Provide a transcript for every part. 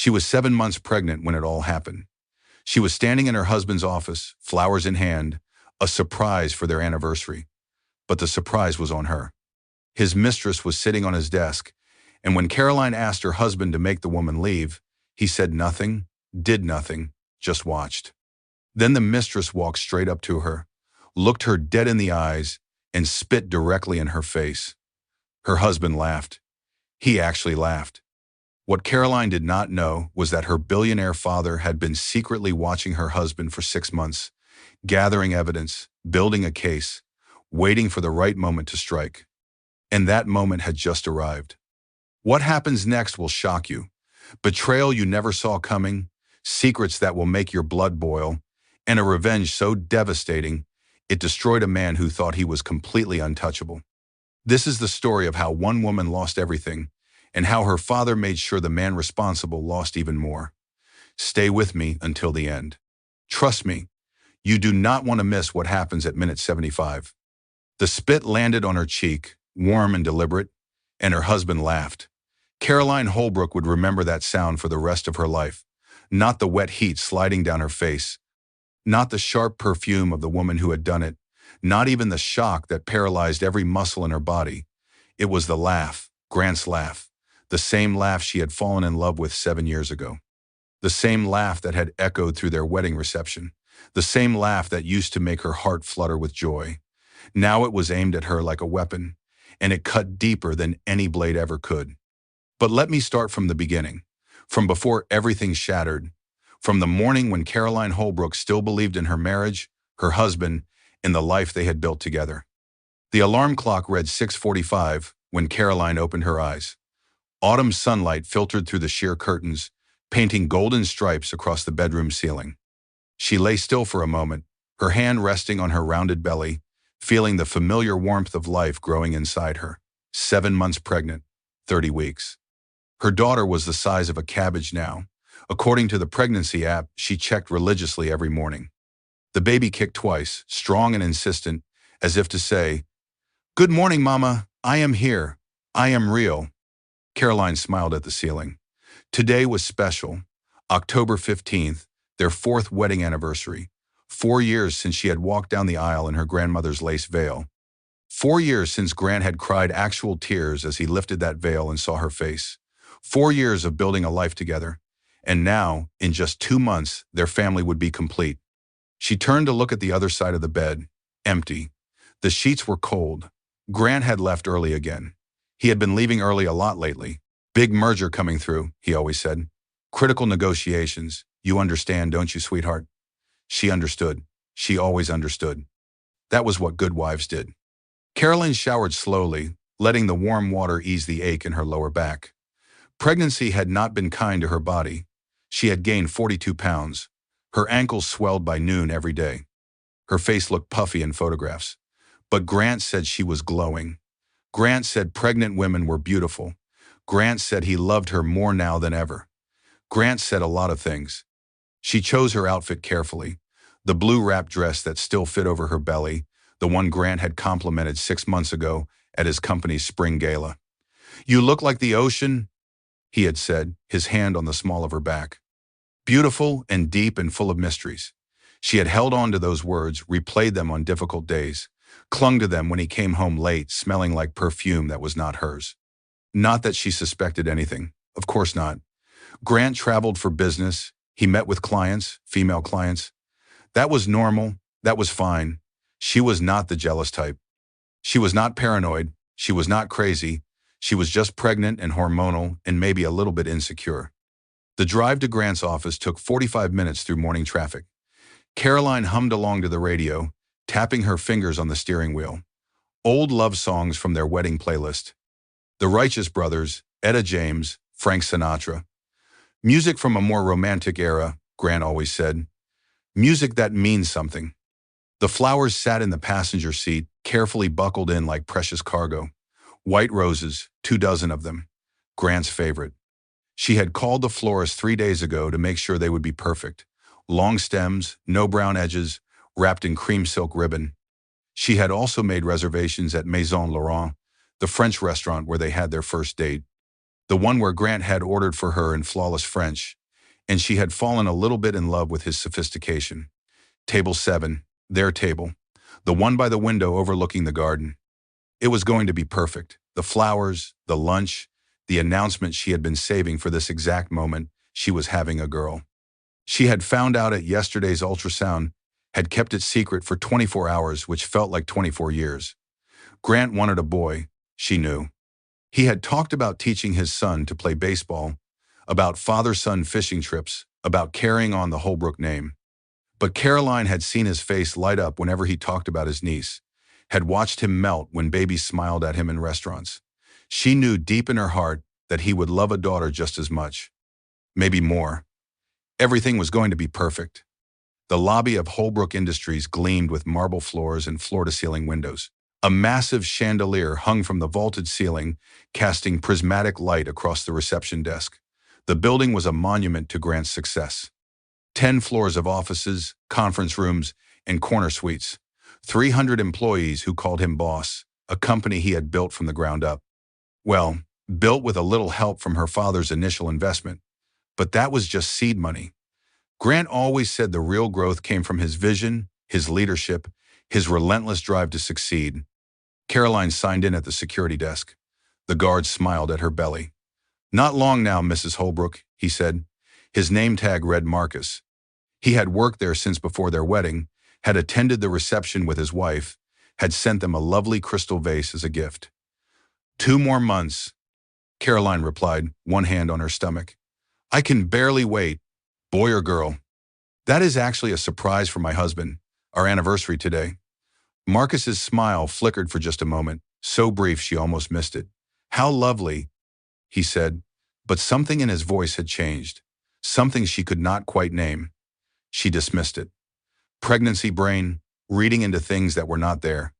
She was 7 months pregnant when it all happened. She was standing in her husband's office, flowers in hand, a surprise for their anniversary. But the surprise was on her. His mistress was sitting on his desk, and when Caroline asked her husband to make the woman leave, he said nothing, did nothing, just watched. Then the mistress walked straight up to her, looked her dead in the eyes, and spit directly in her face. Her husband laughed. He actually laughed. What Caroline did not know was that her billionaire father had been secretly watching her husband for 6 months, gathering evidence, building a case, waiting for the right moment to strike. And that moment had just arrived. What happens next will shock you. Betrayal you never saw coming, secrets that will make your blood boil, and a revenge so devastating it destroyed a man who thought he was completely untouchable. This is the story of how one woman lost everything, and how her father made sure the man responsible lost even more. Stay with me until the end. Trust me, you do not want to miss what happens at minute 75. The spit landed on her cheek, warm and deliberate, and her husband laughed. Caroline Holbrook would remember that sound for the rest of her life. Not the wet heat sliding down her face, not the sharp perfume of the woman who had done it, not even the shock that paralyzed every muscle in her body. It was the laugh, Grant's laugh, the same laugh she had fallen in love with 7 years ago. The same laugh that had echoed through their wedding reception. The same laugh that used to make her heart flutter with joy. Now it was aimed at her like a weapon, and it cut deeper than any blade ever could. But let me start from the beginning, from before everything shattered, from the morning when Caroline Holbrook still believed in her marriage, her husband, and the life they had built together. The alarm clock read 6:45 when Caroline opened her eyes. Autumn sunlight filtered through the sheer curtains, painting golden stripes across the bedroom ceiling. She lay still for a moment, her hand resting on her rounded belly, feeling the familiar warmth of life growing inside her. 7 months pregnant, 30 weeks. Her daughter was the size of a cabbage now. According to the pregnancy app she checked religiously every morning. The baby kicked twice, strong and insistent, as if to say, "Good morning, Mama. I am here. I am real." Caroline smiled at the ceiling. Today was special. October 15th, their 4th wedding anniversary. 4 years since she had walked down the aisle in her grandmother's lace veil. 4 years since Grant had cried actual tears as he lifted that veil and saw her face. 4 years of building a life together. And now, in just 2 months, their family would be complete. She turned to look at the other side of the bed, empty. The sheets were cold. Grant had left early again. He had been leaving early a lot lately. Big merger coming through, he always said. Critical negotiations. You understand, don't you, sweetheart? She understood. She always understood. That was what good wives did. Caroline showered slowly, letting the warm water ease the ache in her lower back. Pregnancy had not been kind to her body. She had gained 42 pounds. Her ankles swelled by noon every day. Her face looked puffy in photographs. But Grant said she was glowing. Grant said pregnant women were beautiful. Grant said he loved her more now than ever. Grant said a lot of things. She chose her outfit carefully. The blue wrap dress that still fit over her belly, the one Grant had complimented 6 months ago at his company's spring gala. "You look like the ocean," he had said, his hand on the small of her back. Beautiful and deep and full of mysteries. She had held on to those words, replayed them on difficult days, clung to them when he came home late, smelling like perfume that was not hers. Not that she suspected anything. Of course not. Grant traveled for business. He met with clients, female clients. That was normal. That was fine. She was not the jealous type. She was not paranoid. She was not crazy. She was just pregnant and hormonal and maybe a little bit insecure. The drive to Grant's office took 45 minutes through morning traffic. Caroline hummed along to the radio, tapping her fingers on the steering wheel. Old love songs from their wedding playlist. The Righteous Brothers, Etta James, Frank Sinatra. Music from a more romantic era, Grant always said. Music that means something. The flowers sat in the passenger seat, carefully buckled in like precious cargo. White roses, 24 of them. Grant's favorite. She had called the florist 3 days ago to make sure they would be perfect. Long stems, no brown edges, wrapped in cream silk ribbon. She had also made reservations at Maison Laurent, the French restaurant where they had their first date. The one where Grant had ordered for her in flawless French, and she had fallen a little bit in love with his sophistication. Table 7, their table. The one by the window overlooking the garden. It was going to be perfect. The flowers, the lunch, the announcement she had been saving for this exact moment. She was having a girl. She had found out at yesterday's ultrasound, had kept it secret for 24 hours, which felt like 24 years. Grant wanted a boy, she knew. He had talked about teaching his son to play baseball, about father-son fishing trips, about carrying on the Holbrook name. But Caroline had seen his face light up whenever he talked about his niece, had watched him melt when babies smiled at him in restaurants. She knew deep in her heart that he would love a daughter just as much. Maybe more. Everything was going to be perfect. The lobby of Holbrook Industries gleamed with marble floors and floor-to-ceiling windows. A massive chandelier hung from the vaulted ceiling, casting prismatic light across the reception desk. The building was a monument to Grant's success. 10 floors of offices, conference rooms, and corner suites. 300 employees who called him boss, a company he had built from the ground up. Well, built with a little help from her father's initial investment. But that was just seed money. Grant always said the real growth came from his vision, his leadership, his relentless drive to succeed. Caroline signed in at the security desk. The guard smiled at her belly. "Not long now, Mrs. Holbrook," he said. His name tag read Marcus. He had worked there since before their wedding, had attended the reception with his wife, had sent them a lovely crystal vase as a gift. 2 more months, Caroline replied, one hand on her stomach. "I can barely wait, boy or girl." "That is actually a surprise for my husband, our anniversary today." Marcus's smile flickered for just a moment, so brief she almost missed it. "How lovely," he said, but something in his voice had changed, something she could not quite name. She dismissed it. Pregnancy brain, reading into things that were not there.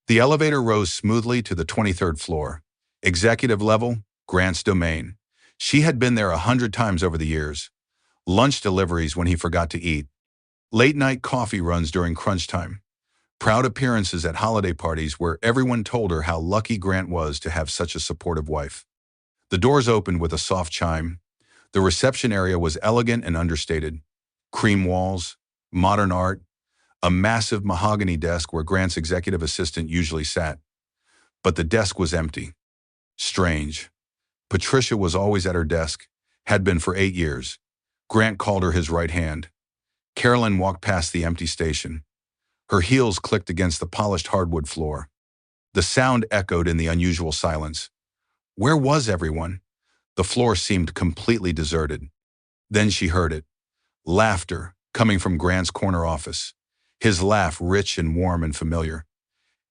The elevator rose smoothly to the 23rd floor. Executive level, Grant's domain. She had been there 100 times over the years. Lunch deliveries when he forgot to eat. Late-night coffee runs during crunch time. Proud appearances at holiday parties where everyone told her how lucky Grant was to have such a supportive wife. The doors opened with a soft chime. The reception area was elegant and understated. Cream walls, modern art, a massive mahogany desk where Grant's executive assistant usually sat. But the desk was empty. Strange. Patricia was always at her desk, had been for 8 years. Grant called her his right hand. Carolyn walked past the empty station. Her heels clicked against the polished hardwood floor. The sound echoed in the unusual silence. Where was everyone? The floor seemed completely deserted. Then she heard it. Laughter, coming from Grant's corner office. His laugh rich and warm and familiar.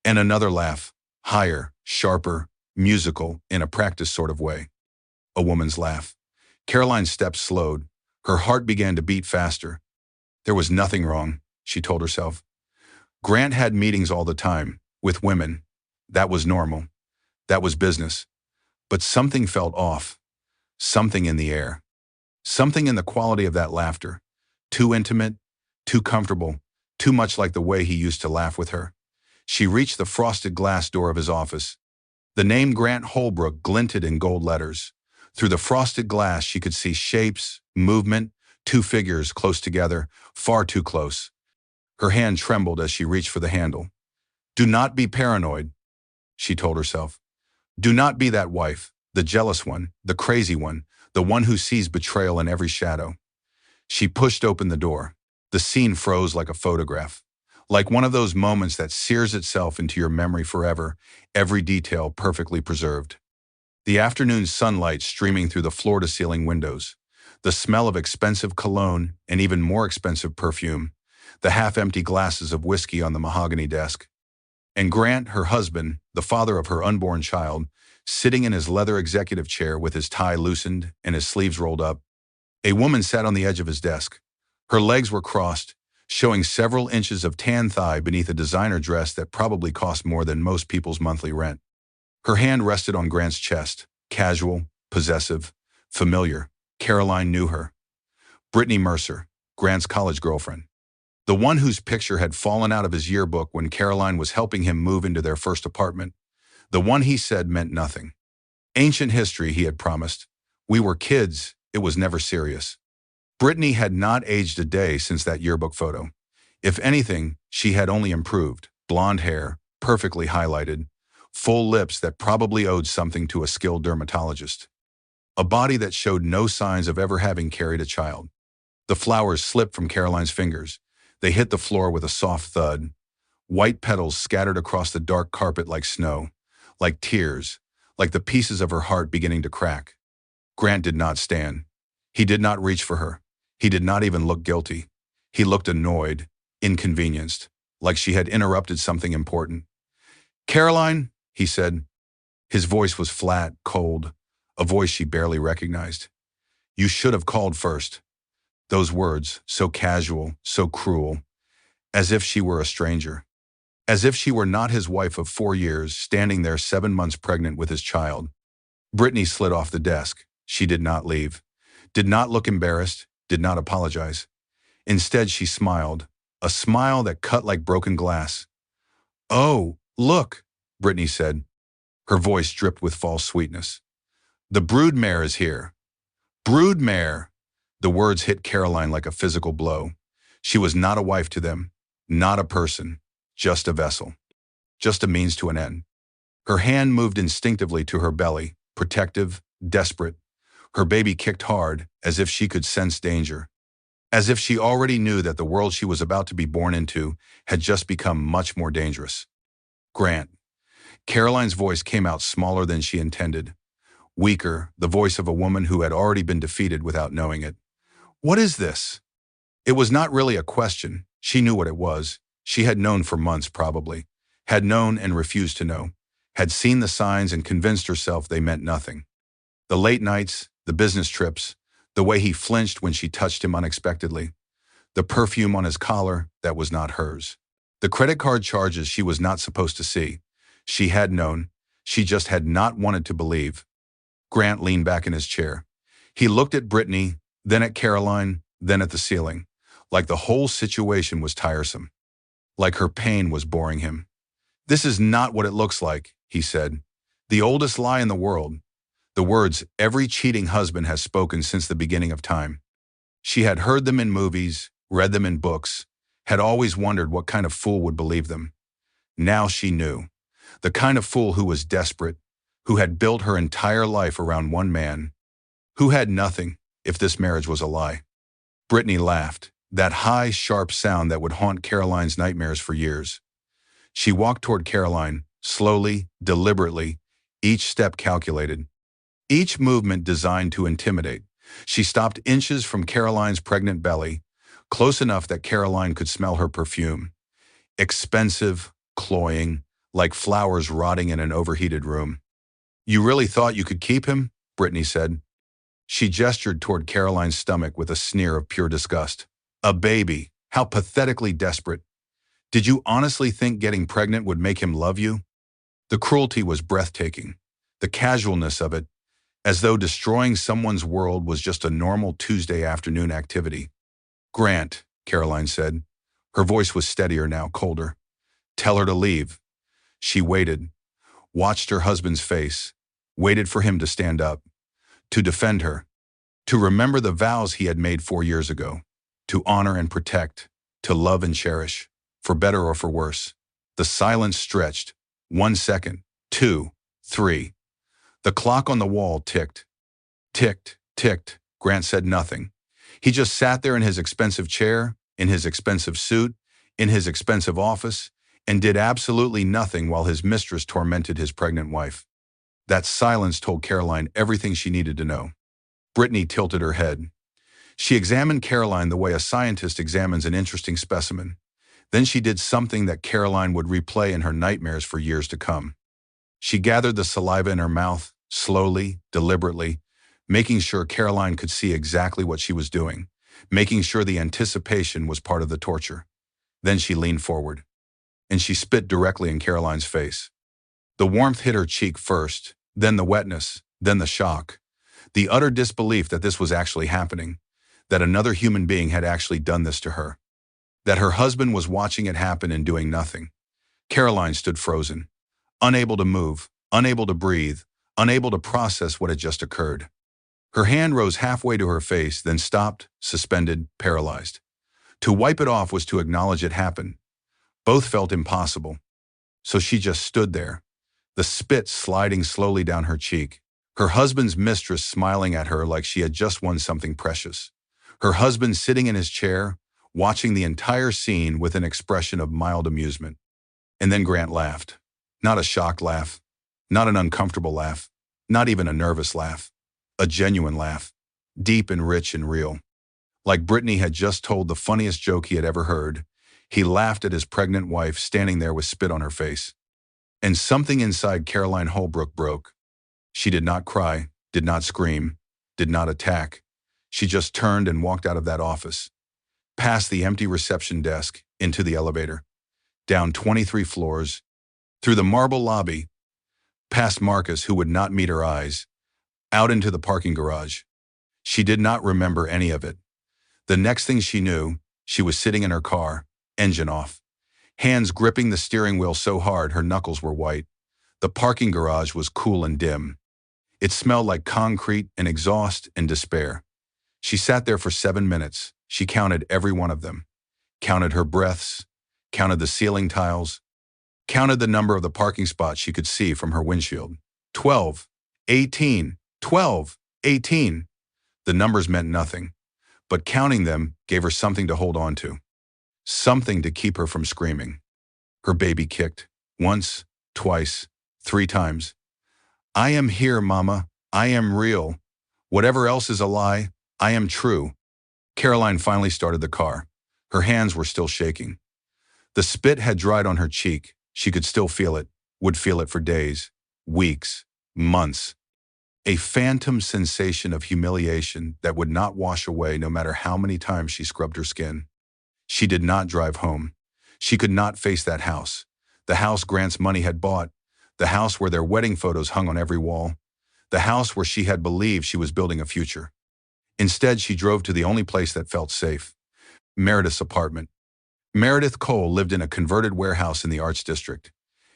And another laugh, higher, sharper, musical, in a practiced sort of way. A woman's laugh. Caroline's steps slowed. Her heart began to beat faster. There was nothing wrong, she told herself. Grant had meetings all the time, with women. That was normal. That was business. But something felt off. Something in the air. Something in the quality of that laughter. Too intimate, too comfortable, too much like the way he used to laugh with her. She reached the frosted glass door of his office. The name Grant Holbrook glinted in gold letters. Through the frosted glass she could see shapes, movement, 2 figures close together, far too close. Her hand trembled as she reached for the handle. "Do not be paranoid," she told herself. "Do not be that wife, the jealous one, the crazy one, the one who sees betrayal in every shadow." She pushed open the door. The scene froze like a photograph, like one of those moments that sears itself into your memory forever, every detail perfectly preserved. The afternoon sunlight streaming through the floor-to-ceiling windows, the smell of expensive cologne and even more expensive perfume, the half-empty glasses of whiskey on the mahogany desk. And Grant, her husband, the father of her unborn child, sitting in his leather executive chair with his tie loosened and his sleeves rolled up. A woman sat on the edge of his desk. Her legs were crossed, showing several inches of tan thigh beneath a designer dress that probably cost more than most people's monthly rent. Her hand rested on Grant's chest, casual, possessive, familiar. Caroline knew her. Brittany Mercer, Grant's college girlfriend. The one whose picture had fallen out of his yearbook when Caroline was helping him move into their first apartment. The one he said meant nothing. Ancient history, he had promised. We were kids, it was never serious. Brittany had not aged a day since that yearbook photo. If anything, she had only improved. Blonde hair, perfectly highlighted, full lips that probably owed something to a skilled dermatologist. A body that showed no signs of ever having carried a child. The flowers slipped from Caroline's fingers. They hit the floor with a soft thud. White petals scattered across the dark carpet like snow, like tears, like the pieces of her heart beginning to crack. Grant did not stand. He did not reach for her. He did not even look guilty. He looked annoyed, inconvenienced, like she had interrupted something important. "Caroline," he said. His voice was flat, cold, a voice she barely recognized. "You should have called first." Those words, so casual, so cruel, as if she were a stranger. As if she were not his wife of 4 years, standing there 7 months pregnant with his child. Brittany slid off the desk. She did not leave. Did not look embarrassed, did not apologize. Instead, she smiled, a smile that cut like broken glass. "Oh, look," Brittany said. Her voice dripped with false sweetness. "The broodmare is here." Broodmare! The words hit Caroline like a physical blow. She was not a wife to them, not a person, just a vessel, just a means to an end. Her hand moved instinctively to her belly, protective, desperate. Her baby kicked hard, as if she could sense danger. As if she already knew that the world she was about to be born into had just become much more dangerous. "Grant." Caroline's voice came out smaller than she intended. Weaker, the voice of a woman who had already been defeated without knowing it. "What is this?" It was not really a question. She knew what it was. She had known for months, probably. Had known and refused to know. Had seen the signs and convinced herself they meant nothing. The late nights, the business trips, the way he flinched when she touched him unexpectedly. The perfume on his collar that was not hers. The credit card charges she was not supposed to see. She had known. She just had not wanted to believe. Grant leaned back in his chair. He looked at Brittany, then at Caroline, then at the ceiling. Like the whole situation was tiresome. Like her pain was boring him. "This is not what it looks like," he said. "The oldest lie in the world." The words every cheating husband has spoken since the beginning of time. She had heard them in movies, read them in books, had always wondered what kind of fool would believe them. Now she knew. The kind of fool who was desperate, who had built her entire life around one man, who had nothing if this marriage was a lie. Brittany laughed, that high, sharp sound that would haunt Caroline's nightmares for years. She walked toward Caroline, slowly, deliberately, each step calculated. Each movement designed to intimidate. She stopped inches from Caroline's pregnant belly, close enough that Caroline could smell her perfume. Expensive, cloying, like flowers rotting in an overheated room. "You really thought you could keep him?" Brittany said. She gestured toward Caroline's stomach with a sneer of pure disgust. "A baby. How pathetically desperate. Did you honestly think getting pregnant would make him love you?" The cruelty was breathtaking. The casualness of it, as though destroying someone's world was just a normal Tuesday afternoon activity. "Grant," Caroline said. Her voice was steadier now, colder. "Tell her to leave." She waited, watched her husband's face, waited for him to stand up, to defend her, to remember the vows he had made 4 years ago, to honor and protect, to love and cherish, for better or for worse. The silence stretched. 1 second, 2, 3. The clock on the wall ticked. Ticked, ticked. Grant said nothing. He just sat there in his expensive chair, in his expensive suit, in his expensive office, and did absolutely nothing while his mistress tormented his pregnant wife. That silence told Caroline everything she needed to know. Brittany tilted her head. She examined Caroline the way a scientist examines an interesting specimen. Then she did something that Caroline would replay in her nightmares for years to come. She gathered the saliva in her mouth, slowly, deliberately, making sure Caroline could see exactly what she was doing, making sure the anticipation was part of the torture. Then she leaned forward, and she spit directly in Caroline's face. The warmth hit her cheek first, then the wetness, then the shock. The utter disbelief that this was actually happening, that another human being had actually done this to her, that her husband was watching it happen and doing nothing. Caroline stood frozen, unable to move, unable to breathe, unable to process what had just occurred. Her hand rose halfway to her face, then stopped, suspended, paralyzed. To wipe it off was to acknowledge it happened. Both felt impossible. So she just stood there, the spit sliding slowly down her cheek, her husband's mistress smiling at her like she had just won something precious. Her husband sitting in his chair, watching the entire scene with an expression of mild amusement. And then Grant laughed. Not a shocked laugh, not an uncomfortable laugh, not even a nervous laugh. A genuine laugh, deep and rich and real. Like Brittany had just told the funniest joke he had ever heard, he laughed at his pregnant wife standing there with spit on her face. And something inside Caroline Holbrook broke. She did not cry, did not scream, did not attack. She just turned and walked out of that office, past the empty reception desk, into the elevator, down 23 floors, through the marble lobby, past Marcus, who would not meet her eyes, out into the parking garage. She did not remember any of it. The next thing she knew, she was sitting in her car, engine off, hands gripping the steering wheel so hard her knuckles were white. The parking garage was cool and dim. It smelled like concrete and exhaust and despair. She sat there for 7 minutes. She counted every one of them, counted her breaths, counted the ceiling tiles, counted the number of the parking spots she could see from her windshield. 12, 18, 12, 18. The numbers meant nothing, but counting them gave her something to hold on to, something to keep her from screaming. Her baby kicked, once, twice, 3 times. I am here, Mama. I am real. Whatever else is a lie, I am true. Caroline finally started the car. Her hands were still shaking. The spit had dried on her cheek. She could still feel it, would feel it for days, weeks, months. A phantom sensation of humiliation that would not wash away no matter how many times she scrubbed her skin. She did not drive home. She could not face that house. The house Grant's money had bought. The house where their wedding photos hung on every wall. The house where she had believed she was building a future. Instead, she drove to the only place that felt safe. Meredith's apartment. Meredith Cole lived in a converted warehouse in the Arts District.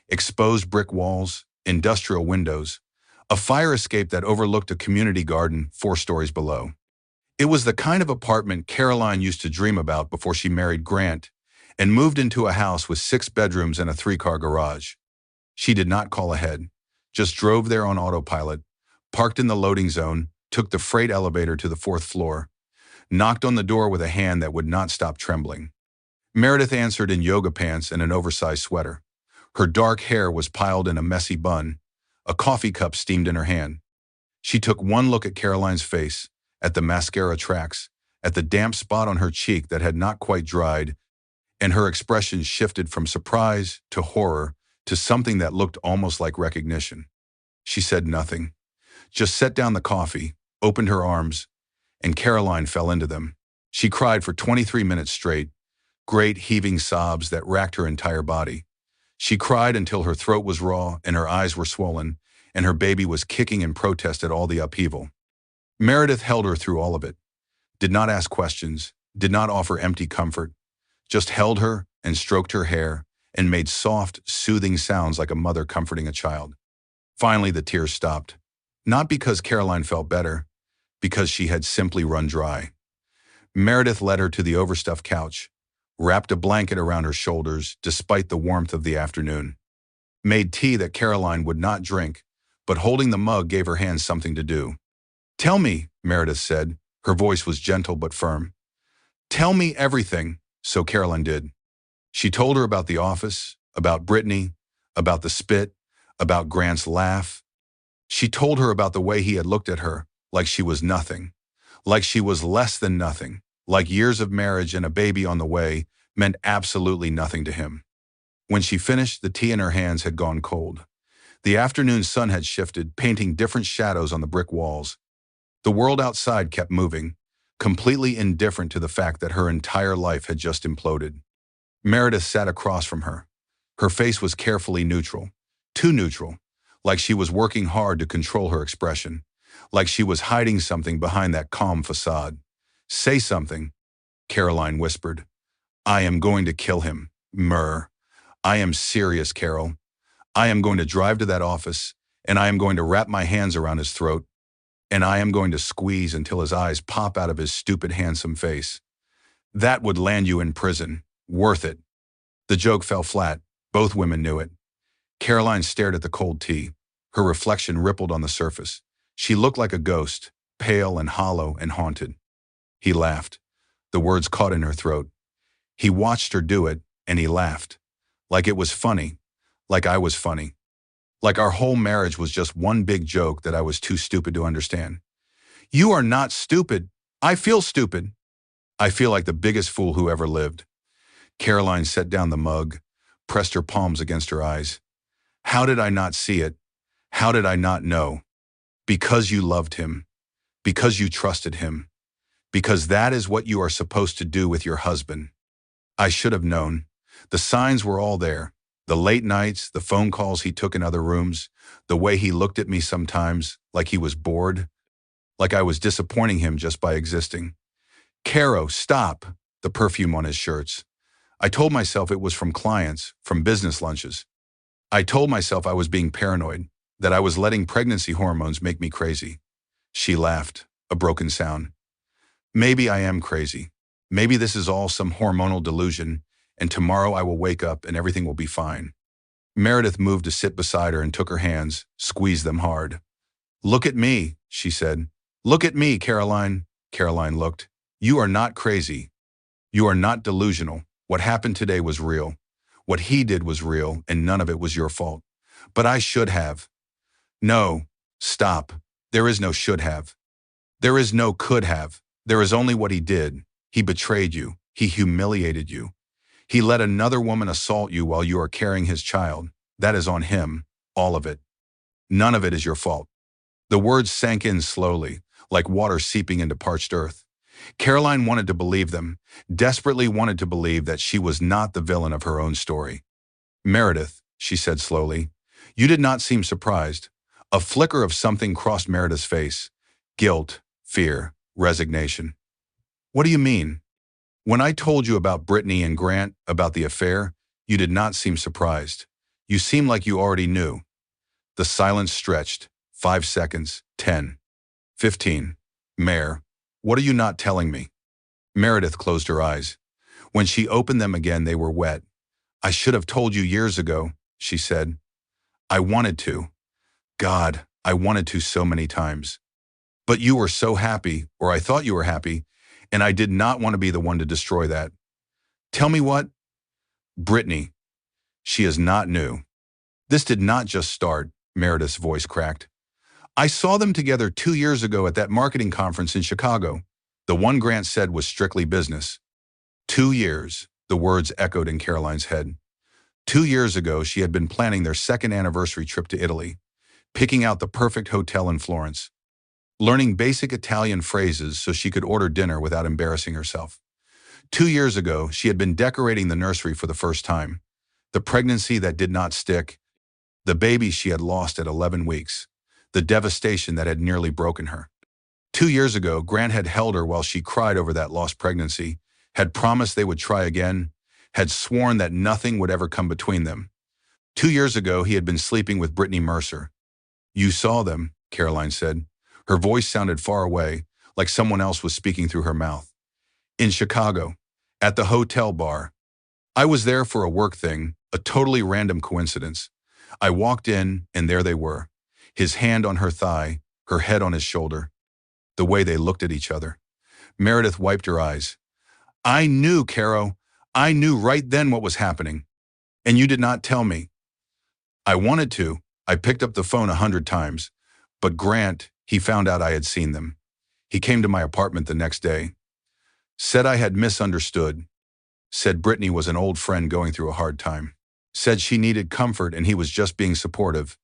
Exposed brick walls, industrial windows, a fire escape that overlooked a community garden 4 stories below. It was the kind of apartment Caroline used to dream about before she married Grant and moved into a house with 6 bedrooms and a 3-car garage. She did not call ahead, just drove there on autopilot, parked in the loading zone, took the freight elevator to the 4th floor, knocked on the door with a hand that would not stop trembling. Meredith answered in yoga pants and an oversized sweater. Her dark hair was piled in a messy bun. A coffee cup steamed in her hand. She took one look at Caroline's face, at the mascara tracks, at the damp spot on her cheek that had not quite dried, and her expression shifted from surprise to horror to something that looked almost like recognition. She said nothing, just set down the coffee, opened her arms, and Caroline fell into them. She cried for 23 minutes straight, great heaving sobs that racked her entire body. She cried until her throat was raw and her eyes were swollen, and her baby was kicking in protest at all the upheaval. Meredith held her through all of it, did not ask questions, did not offer empty comfort, just held her and stroked her hair and made soft, soothing sounds like a mother comforting a child. Finally, the tears stopped, not because Caroline felt better, because she had simply run dry. Meredith led her to the overstuffed couch, wrapped a blanket around her shoulders despite the warmth of the afternoon, made tea that Caroline would not drink, but holding the mug gave her hands something to do. "Tell me," Meredith said. Her voice was gentle but firm. "Tell me everything." So Caroline did. She told her about the office, about Brittany, about the spit, about Grant's laugh. She told her about the way he had looked at her, like she was nothing, like she was less than nothing, like years of marriage and a baby on the way meant absolutely nothing to him. When she finished, the tea in her hands had gone cold. The afternoon sun had shifted, painting different shadows on the brick walls. The world outside kept moving, completely indifferent to the fact that her entire life had just imploded. Meredith sat across from her. Her face was carefully neutral, too neutral, like she was working hard to control her expression, like she was hiding something behind that calm facade. "Say something," Caroline whispered. "I am going to kill him, I am serious, Carol. I am going to drive to that office and I am going to wrap my hands around his throat, and I am going to squeeze until his eyes pop out of his stupid, handsome face. That would land you in prison. Worth it." The joke fell flat. Both women knew it. Caroline stared at the cold tea. Her reflection rippled on the surface. She looked like a ghost, pale and hollow and haunted. He laughed. The words caught in her throat. He watched her do it, and he laughed. Like it was funny. Like I was funny. Like our whole marriage was just one big joke that I was too stupid to understand. "You are not stupid. I feel stupid. I feel like the biggest fool who ever lived." Caroline set down the mug, pressed her palms against her eyes. "How did I not see it? How did I not know? Because you loved him. Because you trusted him. Because that is what you are supposed to do with your husband. I should have known. The signs were all there. The late nights, the phone calls he took in other rooms, the way he looked at me sometimes, like he was bored, like I was disappointing him just by existing. Caro, stop," the perfume on his shirts. I told myself it was from clients, from business lunches. I told myself I was being paranoid, that I was letting pregnancy hormones make me crazy. She laughed, a broken sound. "Maybe I am crazy. Maybe this is all some hormonal delusion, and tomorrow I will wake up and everything will be fine." Meredith moved to sit beside her and took her hands, squeezed them hard. "Look at me," she said. "Look at me, Caroline." Caroline looked. "You are not crazy. You are not delusional. What happened today was real. What he did was real, and none of it was your fault. But I should have." "No, stop. There is no should have. There is no could have. There is only what he did. He betrayed you. He humiliated you. He let another woman assault you while you are carrying his child. That is on him, all of it. None of it is your fault." The words sank in slowly, like water seeping into parched earth. Caroline wanted to believe them, desperately wanted to believe that she was not the villain of her own story. "Meredith," she said slowly, "you did not seem surprised." A flicker of something crossed Meredith's face. Guilt, fear, resignation. "What do you mean? When I told you about Brittany and Grant, about the affair, you did not seem surprised. You seemed like you already knew." The silence stretched. 5 seconds. 10. 15. "Mare, what are you not telling me?" Meredith closed her eyes. When she opened them again, they were wet. "I should have told you years ago," she said. "I wanted to. God, I wanted to so many times. But you were so happy, or I thought you were happy, and I did not want to be the one to destroy that." "Tell me what?" "Brittany. She is not new." "This did not just start," Meredith's voice cracked. "I saw them together 2 years ago at that marketing conference in Chicago. The one Grant said was strictly business." 2 years, the words echoed in Caroline's head. 2 years ago, she had been planning their second anniversary trip to Italy, picking out the perfect hotel in Florence, learning basic Italian phrases so she could order dinner without embarrassing herself. 2 years ago, she had been decorating the nursery for the first time. The pregnancy that did not stick, the baby she had lost at 11 weeks, the devastation that had nearly broken her. 2 years ago, Grant had held her while she cried over that lost pregnancy, had promised they would try again, had sworn that nothing would ever come between them. 2 years ago, he had been sleeping with Brittany Mercer. "You saw them," Caroline said. Her voice sounded far away, like someone else was speaking through her mouth. "In Chicago, at the hotel bar. I was there for a work thing, a totally random coincidence. I walked in, and there they were. His hand on her thigh, her head on his shoulder. The way they looked at each other." Meredith wiped her eyes. "I knew, Caro. I knew right then what was happening. And you did not tell me." "I wanted to. I picked up the phone 100 times. But Grant, he found out I had seen them. He came to my apartment the next day. Said I had misunderstood. Said Brittany was an old friend going through a hard time. Said she needed comfort and he was just being supportive.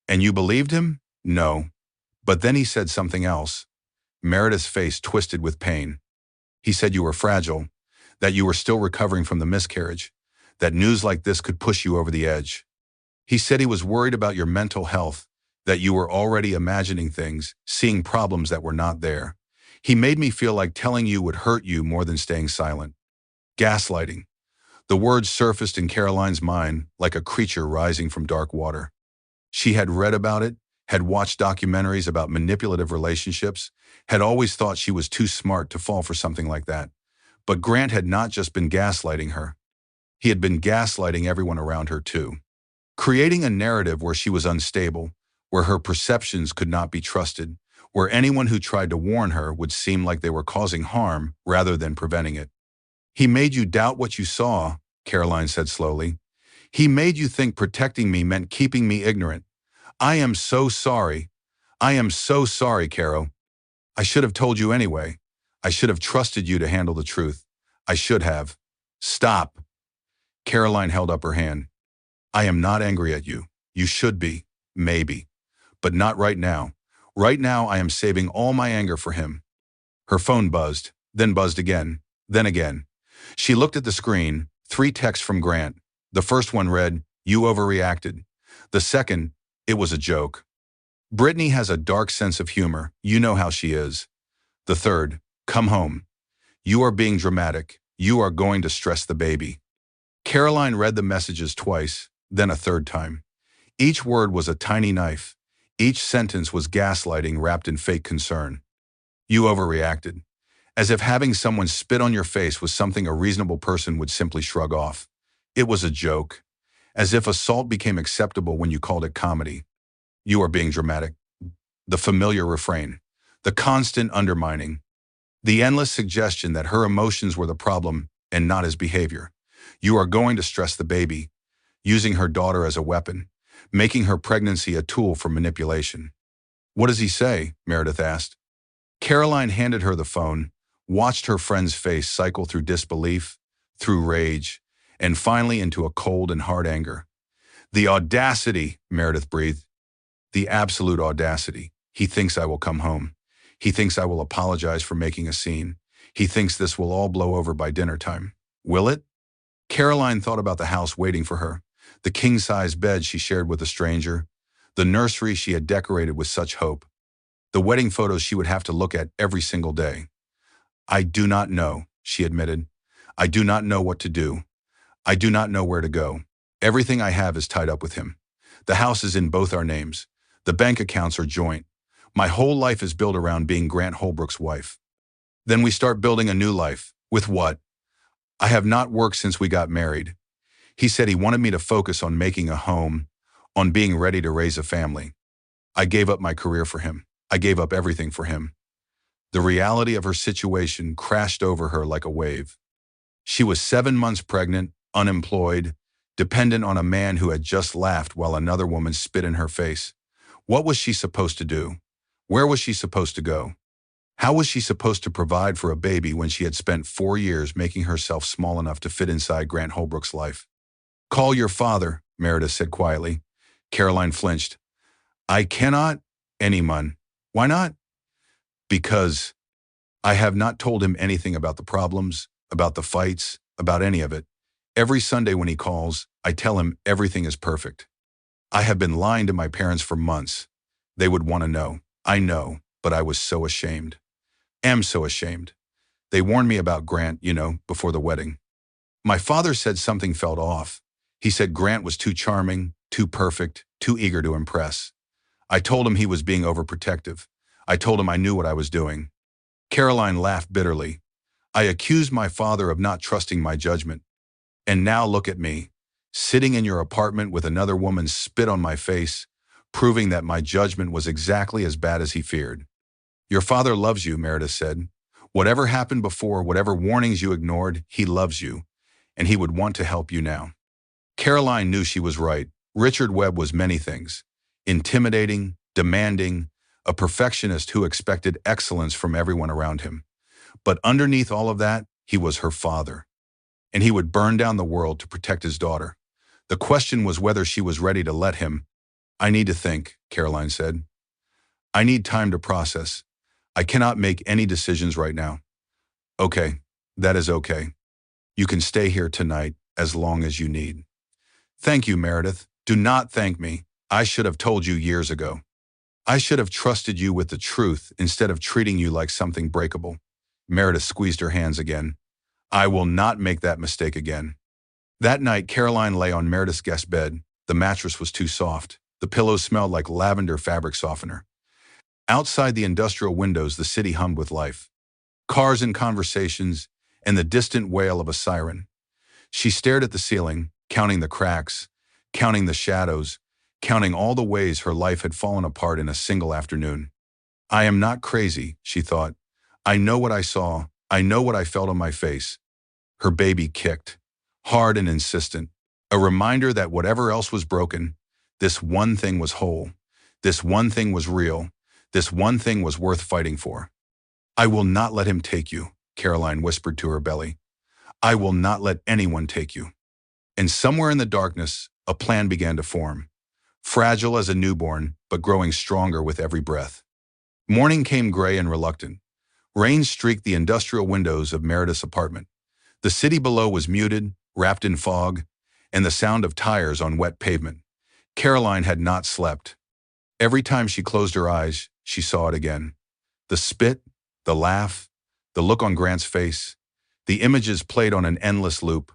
And you believed him? No. But then he said something else." Meredith's face twisted with pain. "He said you were fragile, that you were still recovering from the miscarriage, that news like this could push you over the edge. He said he was worried about your mental health, that you were already imagining things, seeing problems that were not there. He made me feel like telling you would hurt you more than staying silent." Gaslighting. The words surfaced in Caroline's mind like a creature rising from dark water. She had read about it, had watched documentaries about manipulative relationships, had always thought she was too smart to fall for something like that. But Grant had not just been gaslighting her. He had been gaslighting everyone around her too. Creating a narrative where she was unstable, where her perceptions could not be trusted, where anyone who tried to warn her would seem like they were causing harm rather than preventing it. He made you doubt what you saw, Caroline said slowly. He made you think protecting me meant keeping me ignorant. I am so sorry. I am so sorry, Caro. I should have told you anyway. I should have trusted you to handle the truth. I should have. Stop. Caroline held up her hand. I am not angry at you. You should be. Maybe. But not right now. Right now I am saving all my anger for him. Her phone buzzed, then buzzed again, then again. She looked at the screen, 3 texts from Grant. The first one read, "You overreacted." The second, "It was a joke. Brittany has a dark sense of humor. You know how she is." The third, "Come home. You are being dramatic. You are going to stress the baby." Caroline read the messages twice, then a third time. Each word was a tiny knife. Each sentence was gaslighting wrapped in fake concern. You overreacted. As if having someone spit on your face was something a reasonable person would simply shrug off. It was a joke. As if assault became acceptable when you called it comedy. You are being dramatic. The familiar refrain. The constant undermining. The endless suggestion that her emotions were the problem and not his behavior. You are going to stress the baby. Using her daughter as a weapon. Making her pregnancy a tool for manipulation. What does he say? Meredith asked. Caroline handed her the phone, watched her friend's face cycle through disbelief, through rage, and finally into a cold and hard anger. The audacity, Meredith breathed. The absolute audacity. He thinks I will come home. He thinks I will apologize for making a scene. He thinks this will all blow over by dinner time. Will it? Caroline thought about the house waiting for her, the king-size bed she shared with a stranger, the nursery she had decorated with such hope, the wedding photos she would have to look at every single day. I do not know, she admitted. I do not know what to do. I do not know where to go. Everything I have is tied up with him. The house is in both our names. The bank accounts are joint. My whole life is built around being Grant Holbrook's wife. Then we start building a new life. With what? I have not worked since we got married. He said he wanted me to focus on making a home, on being ready to raise a family. I gave up my career for him. I gave up everything for him. The reality of her situation crashed over her like a wave. She was 7 months pregnant, unemployed, dependent on a man who had just laughed while another woman spit in her face. What was she supposed to do? Where was she supposed to go? How was she supposed to provide for a baby when she had spent 4 years making herself small enough to fit inside Grant Holbrook's life? Call your father, Meredith said quietly. Caroline flinched. I cannot, anyone. Why not? Because I have not told him anything about the problems, about the fights, about any of it. Every Sunday when he calls, I tell him everything is perfect. I have been lying to my parents for months. They would want to know. I know, but I was so ashamed. Am so ashamed. They warned me about Grant, before the wedding. My father said something felt off. He said Grant was too charming, too perfect, too eager to impress. I told him he was being overprotective. I told him I knew what I was doing. Caroline laughed bitterly. I accused my father of not trusting my judgment. And now look at me, sitting in your apartment with another woman's spit on my face, proving that my judgment was exactly as bad as he feared. Your father loves you, Meredith said. Whatever happened before, whatever warnings you ignored, he loves you, and he would want to help you now. Caroline knew she was right. Richard Webb was many things. Intimidating, demanding, a perfectionist who expected excellence from everyone around him. But underneath all of that, he was her father. And he would burn down the world to protect his daughter. The question was whether she was ready to let him. I need to think, Caroline said. I need time to process. I cannot make any decisions right now. Okay, that is okay. You can stay here tonight as long as you need. Thank you, Meredith. Do not thank me. I should have told you years ago. I should have trusted you with the truth instead of treating you like something breakable. Meredith squeezed her hands again. I will not make that mistake again. That night, Caroline lay on Meredith's guest bed. The mattress was too soft. The pillows smelled like lavender fabric softener. Outside the industrial windows, the city hummed with life. Cars and conversations, and the distant wail of a siren. She stared at the ceiling, counting the cracks, counting the shadows, counting all the ways her life had fallen apart in a single afternoon. I am not crazy, she thought. I know what I saw. I know what I felt on my face. Her baby kicked, hard and insistent. A reminder that whatever else was broken, this one thing was whole. This one thing was real. This one thing was worth fighting for. I will not let him take you, Caroline whispered to her belly. I will not let anyone take you. And somewhere in the darkness, a plan began to form. Fragile as a newborn, but growing stronger with every breath. Morning came gray and reluctant. Rain streaked the industrial windows of Meredith's apartment. The city below was muted, wrapped in fog, and the sound of tires on wet pavement. Caroline had not slept. Every time she closed her eyes, she saw it again. The spit, the laugh, the look on Grant's face. The images played on an endless loop,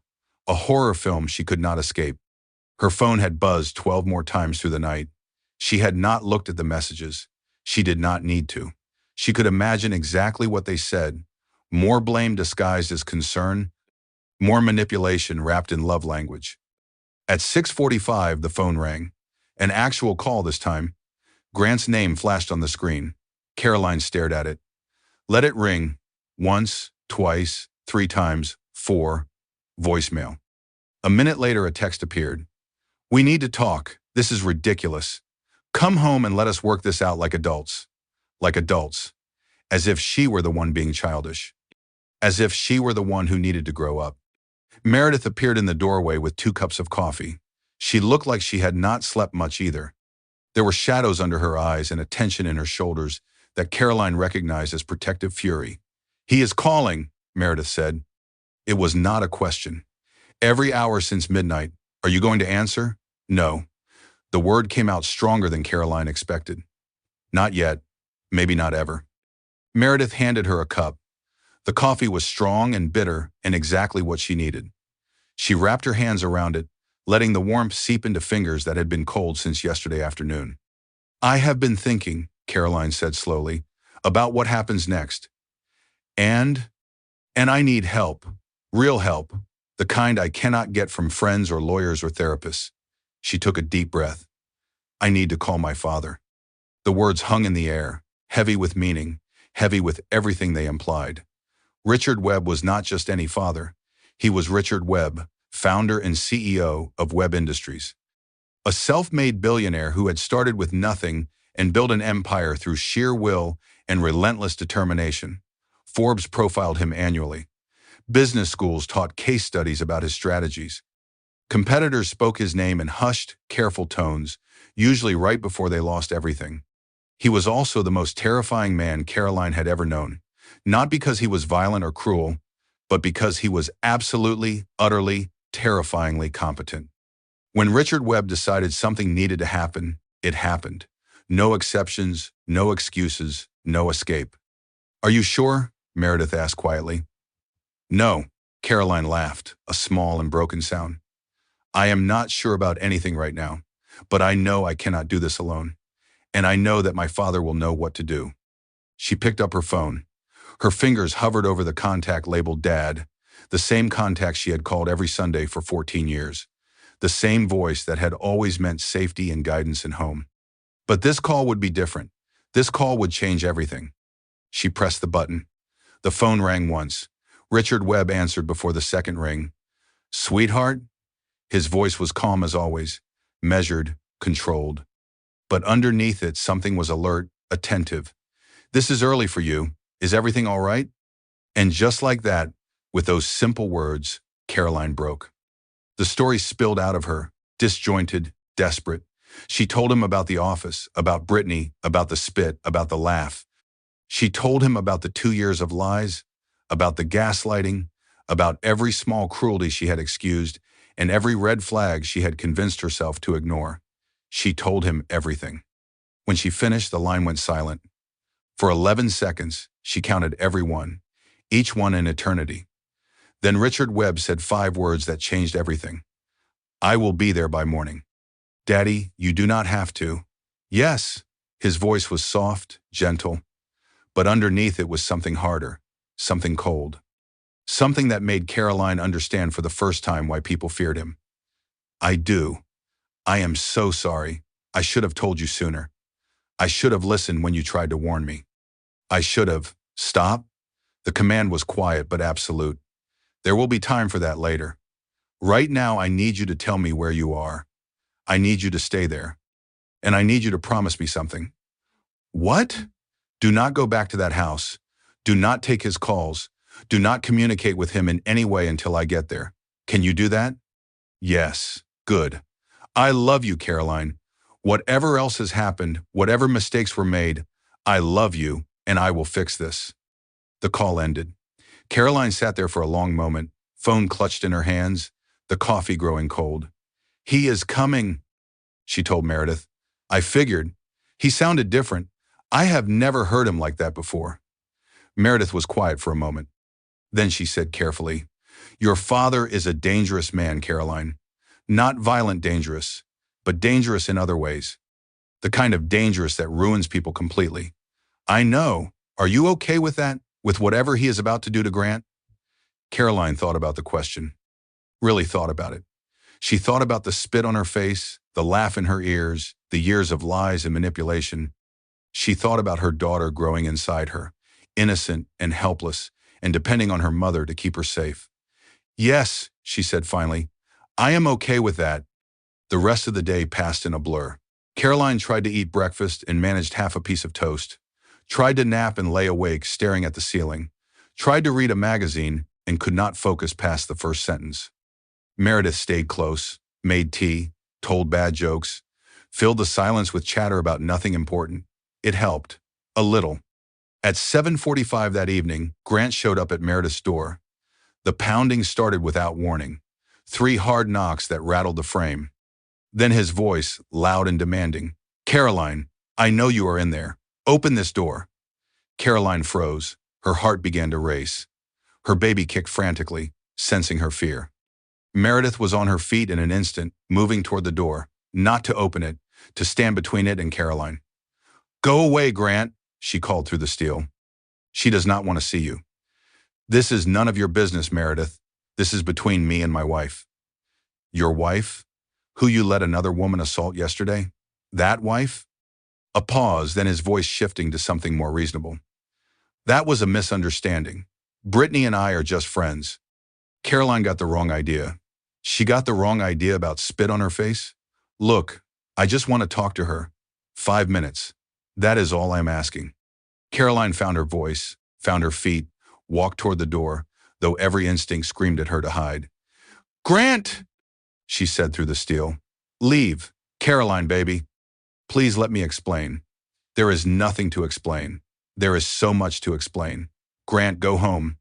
a horror film she could not escape. Her phone had buzzed 12 more times through the night. She had not looked at the messages. She did not need to. She could imagine exactly what they said. More blame disguised as concern, more manipulation wrapped in love language. At 6:45, the phone rang. An actual call this time. Grant's name flashed on the screen. Caroline stared at it. Let it ring. Once, twice, 3 times, 4. Voicemail. A minute later, a text appeared. We need to talk. This is ridiculous. Come home and let us work this out like adults. Like adults. As if she were the one being childish. As if she were the one who needed to grow up. Meredith appeared in the doorway with 2 cups of coffee. She looked like she had not slept much either. There were shadows under her eyes and a tension in her shoulders that Caroline recognized as protective fury. He is calling, Meredith said. It was not a question. Every hour since midnight. Are you going to answer? No. The word came out stronger than Caroline expected. Not yet. Maybe not ever. Meredith handed her a cup. The coffee was strong and bitter and exactly what she needed. She wrapped her hands around it, letting the warmth seep into fingers that had been cold since yesterday afternoon. I have been thinking, Caroline said slowly, about what happens next. And I need help. Real help. The kind I cannot get from friends or lawyers or therapists. She took a deep breath. I need to call my father. The words hung in the air, heavy with meaning, heavy with everything they implied. Richard Webb was not just any father. He was Richard Webb, founder and CEO of Webb Industries. A self-made billionaire who had started with nothing and built an empire through sheer will and relentless determination. Forbes profiled him annually. Business schools taught case studies about his strategies. Competitors spoke his name in hushed, careful tones, usually right before they lost everything. He was also the most terrifying man Caroline had ever known, not because he was violent or cruel, but because he was absolutely, utterly, terrifyingly competent. When Richard Webb decided something needed to happen, it happened. No exceptions, no excuses, no escape. Are you sure? Meredith asked quietly. No, Caroline laughed, a small and broken sound. I am not sure about anything right now, but I know I cannot do this alone. And I know that my father will know what to do. She picked up her phone. Her fingers hovered over the contact labeled Dad, the same contact she had called every Sunday for 14 years. The same voice that had always meant safety and guidance in home. But this call would be different. This call would change everything. She pressed the button. The phone rang once. Richard Webb answered before the second ring. Sweetheart? His voice was calm as always, measured, controlled. But underneath it, something was alert, attentive. This is early for you. Is everything all right? And just like that, with those simple words, Caroline broke. The story spilled out of her, disjointed, desperate. She told him about the office, about Brittany, about the spit, about the laugh. She told him about the 2 years of lies, about the gaslighting, about every small cruelty she had excused, and every red flag she had convinced herself to ignore. She told him everything. When she finished, the line went silent. For 11 seconds, she counted every one, each one an eternity. Then Richard Webb said 5 words that changed everything. I will be there by morning. Daddy, you do not have to. Yes. His voice was soft, gentle, but underneath it was something harder, something cold. Something that made Caroline understand for the first time why people feared him. I do. I am so sorry. I should have told you sooner. I should have listened when you tried to warn me. I should have. Stop? The command was quiet but absolute. There will be time for that later. Right now, I need you to tell me where you are. I need you to stay there. And I need you to promise me something. What? Do not go back to that house. Do not take his calls. Do not communicate with him in any way until I get there. Can you do that? Yes. Good. I love you, Caroline. Whatever else has happened, whatever mistakes were made, I love you, and I will fix this. The call ended. Caroline sat there for a long moment, phone clutched in her hands, the coffee growing cold. He is coming, she told Meredith. I figured. He sounded different. I have never heard him like that before. Meredith was quiet for a moment. Then she said carefully, Your father is a dangerous man, Caroline. Not violent dangerous, but dangerous in other ways. The kind of dangerous that ruins people completely. I know. Are you okay with that? With whatever he is about to do to Grant? Caroline thought about the question. Really thought about it. She thought about the spit on her face, the laugh in her ears, the years of lies and manipulation. She thought about her daughter growing inside her, innocent and helpless, and depending on her mother to keep her safe. Yes, she said finally, I am okay with that. The rest of the day passed in a blur. Caroline tried to eat breakfast and managed half a piece of toast, tried to nap and lay awake staring at the ceiling, tried to read a magazine and could not focus past the first sentence. Meredith stayed close, made tea, told bad jokes, filled the silence with chatter about nothing important. It helped. A little. At 7:45 that evening, Grant showed up at Meredith's door. The pounding started without warning. 3 hard knocks that rattled the frame. Then his voice, loud and demanding. Caroline, I know you are in there. Open this door. Caroline froze. Her heart began to race. Her baby kicked frantically, sensing her fear. Meredith was on her feet in an instant, moving toward the door, not to open it, to stand between it and Caroline. Go away, Grant, she called through the steel. She does not want to see you. This is none of your business, Meredith. This is between me and my wife. Your wife? Who you let another woman assault yesterday? That wife? A pause, then his voice shifting to something more reasonable. That was a misunderstanding. Brittany and I are just friends. Caroline got the wrong idea. She got the wrong idea about spit on her face? Look, I just want to talk to her. 5 minutes. That is all I'm asking. Caroline found her voice, found her feet, walked toward the door, though every instinct screamed at her to hide. Grant, she said through the steel. Leave. Caroline, baby. Please let me explain. There is nothing to explain. There is so much to explain. Grant, go home.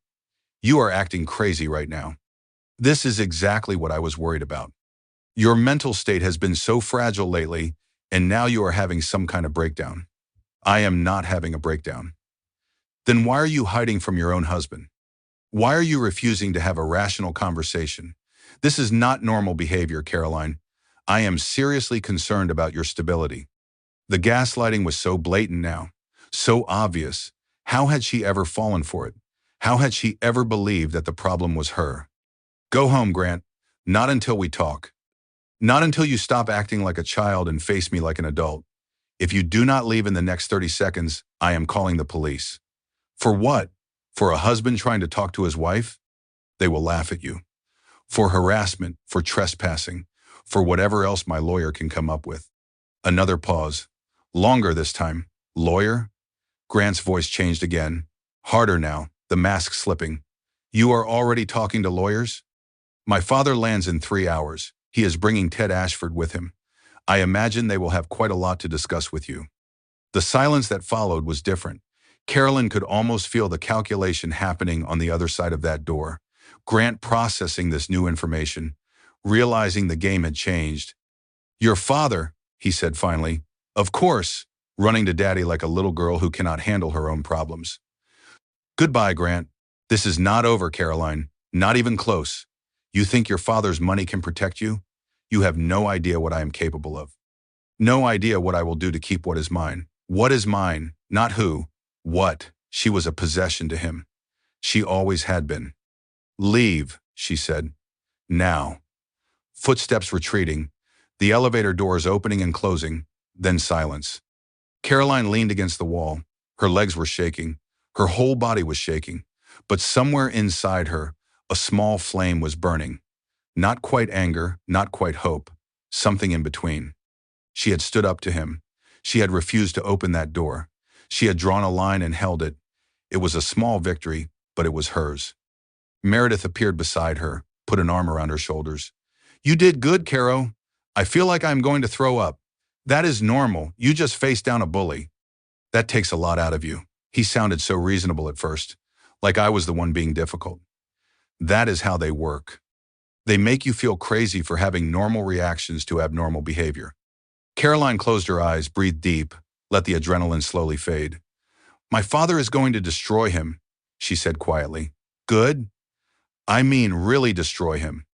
You are acting crazy right now. This is exactly what I was worried about. Your mental state has been so fragile lately, and now you are having some kind of breakdown. I am not having a breakdown. Then why are you hiding from your own husband? Why are you refusing to have a rational conversation? This is not normal behavior, Caroline. I am seriously concerned about your stability. The gaslighting was so blatant now, so obvious. How had she ever fallen for it? How had she ever believed that the problem was her? Go home, Grant. Not until we talk. Not until you stop acting like a child and face me like an adult. If you do not leave in the next 30 seconds, I am calling the police. For what? For a husband trying to talk to his wife? They will laugh at you. For harassment, for trespassing, for whatever else my lawyer can come up with. Another pause. Longer this time. Lawyer? Grant's voice changed again. Harder now, the mask slipping. You are already talking to lawyers? My father lands in 3 hours. He is bringing Ted Ashford with him. I imagine they will have quite a lot to discuss with you. The silence that followed was different. Carolyn could almost feel the calculation happening on the other side of that door. Grant processing this new information, realizing the game had changed. Your father, he said finally. Of course, running to Daddy like a little girl who cannot handle her own problems. Goodbye, Grant. This is not over, Caroline. Not even close. You think your father's money can protect you? You have no idea what I am capable of. No idea what I will do to keep what is mine. What is mine, not who. What? She was a possession to him. She always had been. Leave, she said. Now. Footsteps retreating, the elevator doors opening and closing, then silence. Caroline leaned against the wall. Her legs were shaking. Her whole body was shaking. But somewhere inside her, a small flame was burning. Not quite anger, not quite hope. Something in between. She had stood up to him. She had refused to open that door. She had drawn a line and held it. It was a small victory, but it was hers. Meredith appeared beside her, put an arm around her shoulders. You did good, Caro. I feel like I'm going to throw up. That is normal. You just faced down a bully. That takes a lot out of you. He sounded so reasonable at first, like I was the one being difficult. That is how they work. They make you feel crazy for having normal reactions to abnormal behavior. Caroline closed her eyes, breathed deep, let the adrenaline slowly fade. My father is going to destroy him, she said quietly. Good? I mean really destroy him.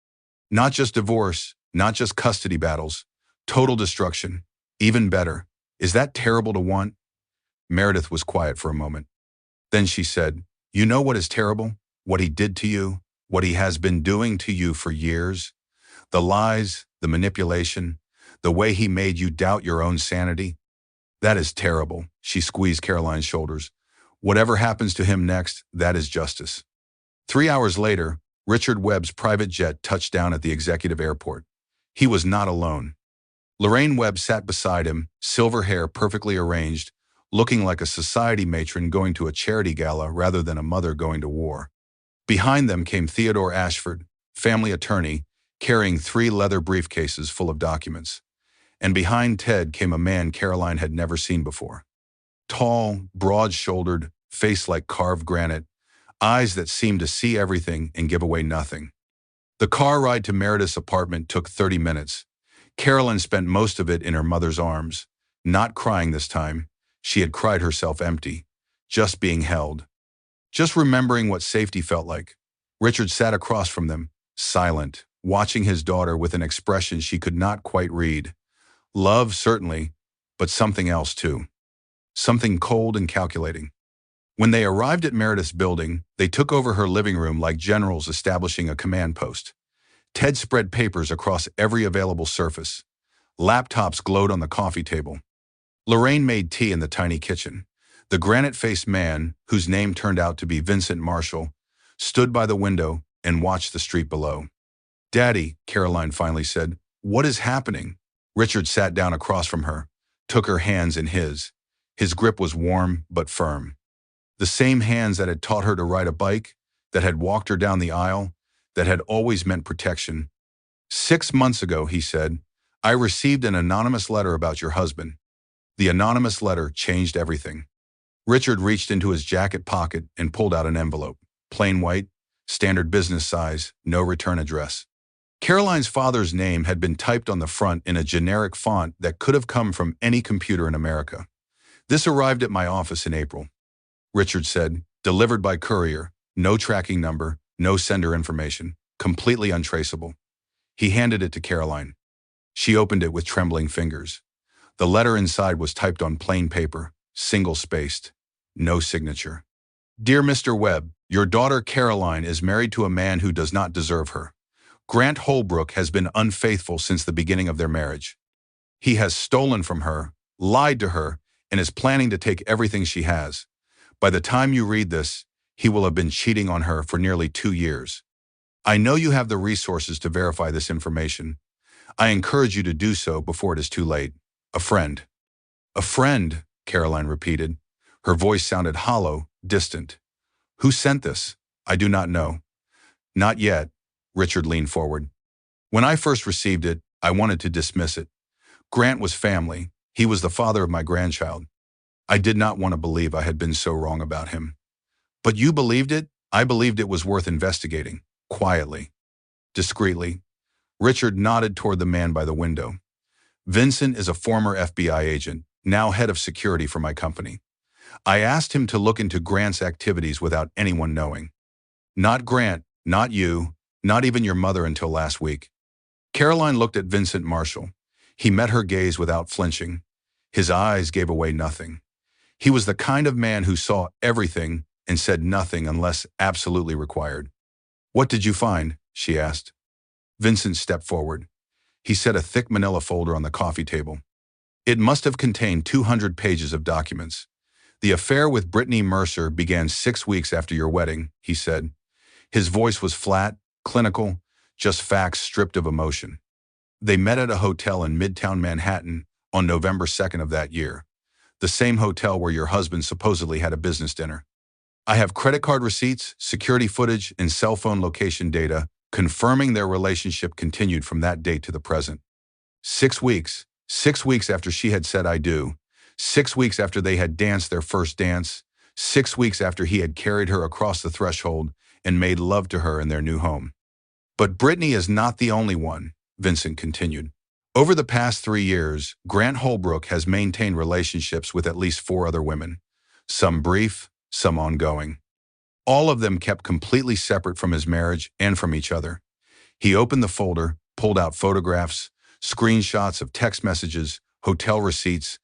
Not just divorce, not just custody battles. Total destruction. Even better. Is that terrible to want? Meredith was quiet for a moment. Then she said, You know what is terrible? What he did to you? What he has been doing to you for years? The lies, the manipulation, the way he made you doubt your own sanity? That is terrible, she squeezed Caroline's shoulders. Whatever happens to him next, that is justice. 3 hours later, Richard Webb's private jet touched down at the executive airport. He was not alone. Lorraine Webb sat beside him, silver hair perfectly arranged, looking like a society matron going to a charity gala rather than a mother going to war. Behind them came Theodore Ashford, family attorney, carrying 3 leather briefcases full of documents. And behind Ted came a man Caroline had never seen before. Tall, broad-shouldered, face like carved granite, eyes that seemed to see everything and give away nothing. The car ride to Meredith's apartment took 30 minutes. Caroline spent most of it in her mother's arms, not crying this time. She had cried herself empty, just being held. Just remembering what safety felt like. Richard sat across from them, silent, watching his daughter with an expression she could not quite read. Love, certainly, but something else too. Something cold and calculating. When they arrived at Meredith's building, they took over her living room like generals establishing a command post. Ted spread papers across every available surface. Laptops glowed on the coffee table. Lorraine made tea in the tiny kitchen. The granite-faced man, whose name turned out to be Vincent Marshall, stood by the window and watched the street below. Daddy, Caroline finally said, what is happening? Richard sat down across from her, took her hands in his. His grip was warm but firm. The same hands that had taught her to ride a bike, that had walked her down the aisle, that had always meant protection. 6 months ago, he said, I received an anonymous letter about your husband. The anonymous letter changed everything. Richard reached into his jacket pocket and pulled out an envelope. Plain white, standard business size, no return address. Caroline's father's name had been typed on the front in a generic font that could have come from any computer in America. This arrived at my office in April. Richard said, delivered by courier, no tracking number, no sender information, completely untraceable. He handed it to Caroline. She opened it with trembling fingers. The letter inside was typed on plain paper, single-spaced, no signature. Dear Mr. Webb, your daughter Caroline is married to a man who does not deserve her. Grant Holbrook has been unfaithful since the beginning of their marriage. He has stolen from her, lied to her, and is planning to take everything she has. By the time you read this, he will have been cheating on her for nearly 2 years. I know you have the resources to verify this information. I encourage you to do so before it is too late. A friend. A friend, Caroline repeated. Her voice sounded hollow, distant. Who sent this? I do not know. Not yet, Richard leaned forward. When I first received it, I wanted to dismiss it. Grant was family. He was the father of my grandchild. I did not want to believe I had been so wrong about him. But you believed it? I believed it was worth investigating. Quietly. Discreetly. Richard nodded toward the man by the window. Vincent is a former FBI agent, now head of security for my company. I asked him to look into Grant's activities without anyone knowing. Not Grant, not you, not even your mother until last week. Caroline looked at Vincent Marshall. He met her gaze without flinching. His eyes gave away nothing. He was the kind of man who saw everything and said nothing unless absolutely required. "What did you find?" she asked. Vincent stepped forward. He set a thick manila folder on the coffee table. It must have contained 200 pages of documents. "The affair with Brittany Mercer began 6 weeks after your wedding," he said. His voice was flat, clinical, just facts stripped of emotion. "They met at a hotel in Midtown Manhattan on November 2nd of that year, the same hotel where your husband supposedly had a business dinner. I have credit card receipts, security footage, and cell phone location data confirming their relationship continued from that date to the present. 6 weeks. 6 weeks after she had said I do. 6 weeks after they had danced their first dance. 6 weeks after he had carried her across the threshold and made love to her in their new home. But Brittany is not the only one," Vincent continued. "Over the past 3 years, Grant Holbrook has maintained relationships with at least 4 other women, some brief, some ongoing. All of them kept completely separate from his marriage and from each other." He opened the folder, pulled out photographs, screenshots of text messages, hotel receipts,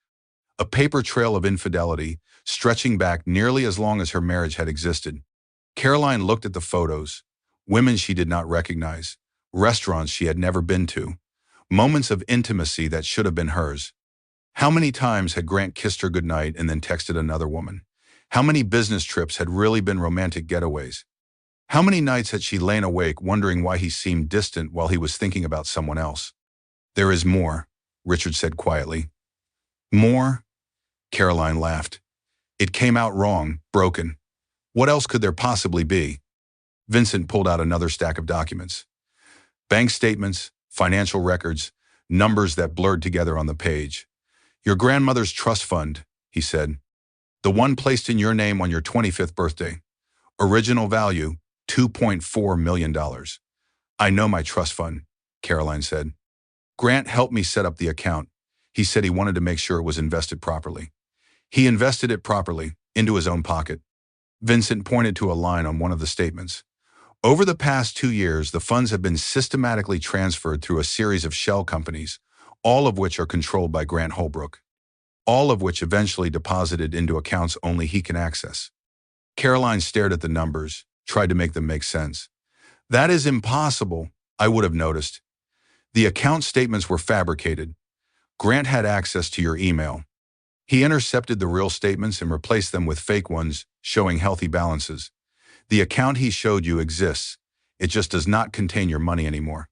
a paper trail of infidelity stretching back nearly as long as her marriage had existed. Caroline looked at the photos, women she did not recognize, restaurants she had never been to, moments of intimacy that should have been hers. How many times had Grant kissed her goodnight and then texted another woman? How many business trips had really been romantic getaways? How many nights had she lain awake wondering why he seemed distant while he was thinking about someone else? "There is more," Richard said quietly. "More?" Caroline laughed. "It came out wrong, broken. What else could there possibly be?" Vincent pulled out another stack of documents. Bank statements, financial records, numbers that blurred together on the page. "Your grandmother's trust fund," he said. "The one placed in your name on your 25th birthday. Original value, $2.4 million. "I know my trust fund," Caroline said. "Grant helped me set up the account. He said he wanted to make sure it was invested properly. He invested it properly, into his own pocket." Vincent pointed to a line on one of the statements. "Over the past 2 years, the funds have been systematically transferred through a series of shell companies, all of which are controlled by Grant Holbrook. All of which eventually deposited into accounts only he can access." Caroline stared at the numbers, tried to make them make sense. "That is impossible," I would have noticed. "The account statements were fabricated. Grant had access to your email. He intercepted the real statements and replaced them with fake ones, showing healthy balances. The account he showed you exists. It just does not contain your money anymore.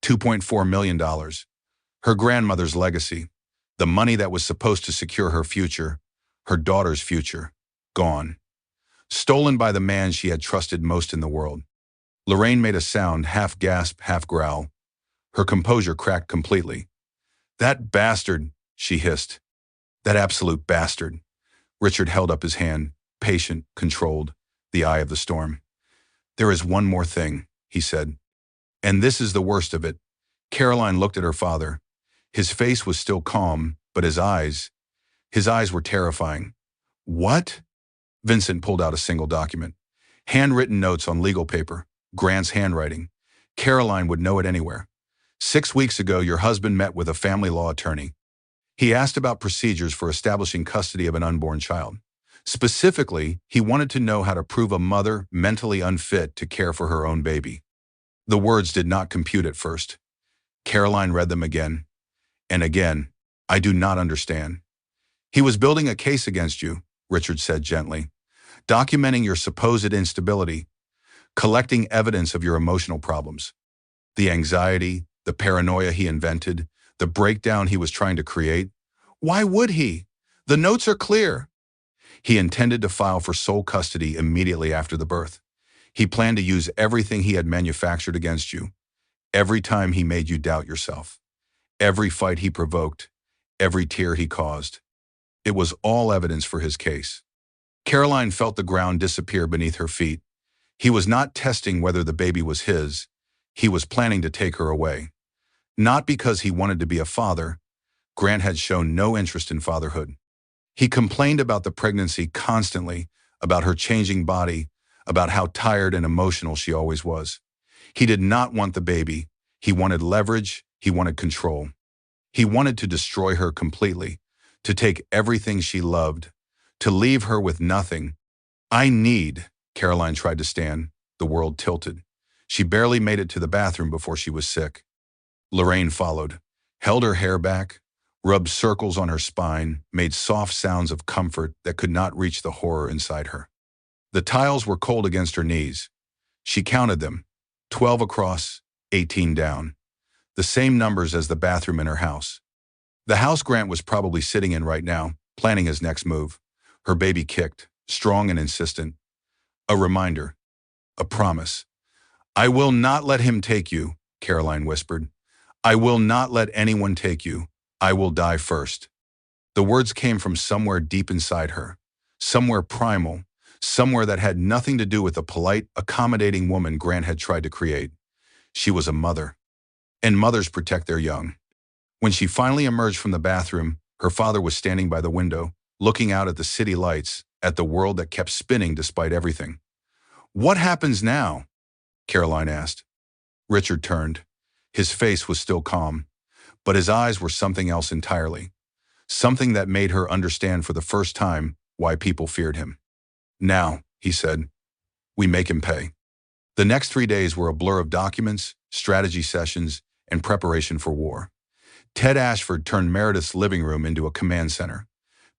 $2.4 million. Her grandmother's legacy. The money that was supposed to secure her future, her daughter's future, gone. Stolen by the man she had trusted most in the world." Lorraine made a sound, half gasp, half growl. Her composure cracked completely. "That bastard," she hissed. "That absolute bastard." Richard held up his hand, patient, controlled, the eye of the storm. "There is one more thing," he said. "And this is the worst of it." Caroline looked at her father. His face was still calm, but his eyes were terrifying. "What?" Vincent pulled out a single document. Handwritten notes on legal paper, Grant's handwriting. Caroline would know it anywhere. 6 weeks ago, your husband met with a family law attorney. He asked about procedures for establishing custody of an unborn child. Specifically, he wanted to know how to prove a mother mentally unfit to care for her own baby. The words did not compute at first. Caroline read them again and again. "I do not understand." "He was building a case against you," Richard said gently, "documenting your supposed instability, collecting evidence of your emotional problems. The anxiety, the paranoia he invented, the breakdown he was trying to create. Why would he? The notes are clear. He intended to file for sole custody immediately after the birth. He planned to use everything he had manufactured against you. Every time he made you doubt yourself. Every fight he provoked. Every tear he caused. It was all evidence for his case." Caroline felt the ground disappear beneath her feet. He was not testing whether the baby was his. He was planning to take her away. Not because he wanted to be a father. Grant had shown no interest in fatherhood. He complained about the pregnancy constantly, about her changing body, about how tired and emotional she always was. He did not want the baby. He wanted leverage, he wanted control. He wanted to destroy her completely, to take everything she loved, to leave her with nothing. Caroline tried to stand. The world tilted. She barely made it to the bathroom before she was sick. Lorraine followed, held her hair back, rubbed circles on her spine, made soft sounds of comfort that could not reach the horror inside her. The tiles were cold against her knees. She counted them, 12 across, 18 down. The same numbers as the bathroom in her house. The house Grant was probably sitting in right now, planning his next move. Her baby kicked, strong and insistent. A reminder. A promise. "I will not let him take you," Caroline whispered. "I will not let anyone take you. I will die first." The words came from somewhere deep inside her, somewhere primal, somewhere that had nothing to do with the polite, accommodating woman Grant had tried to create. She was a mother. And mothers protect their young. When she finally emerged from the bathroom, her father was standing by the window, looking out at the city lights, at the world that kept spinning despite everything. "What happens now?" Caroline asked. Richard turned. His face was still calm, but his eyes were something else entirely. Something that made her understand for the first time why people feared him. "Now," he said, "we make him pay." The next 3 days were a blur of documents, strategy sessions, and preparation for war. Ted Ashford turned Meredith's living room into a command center.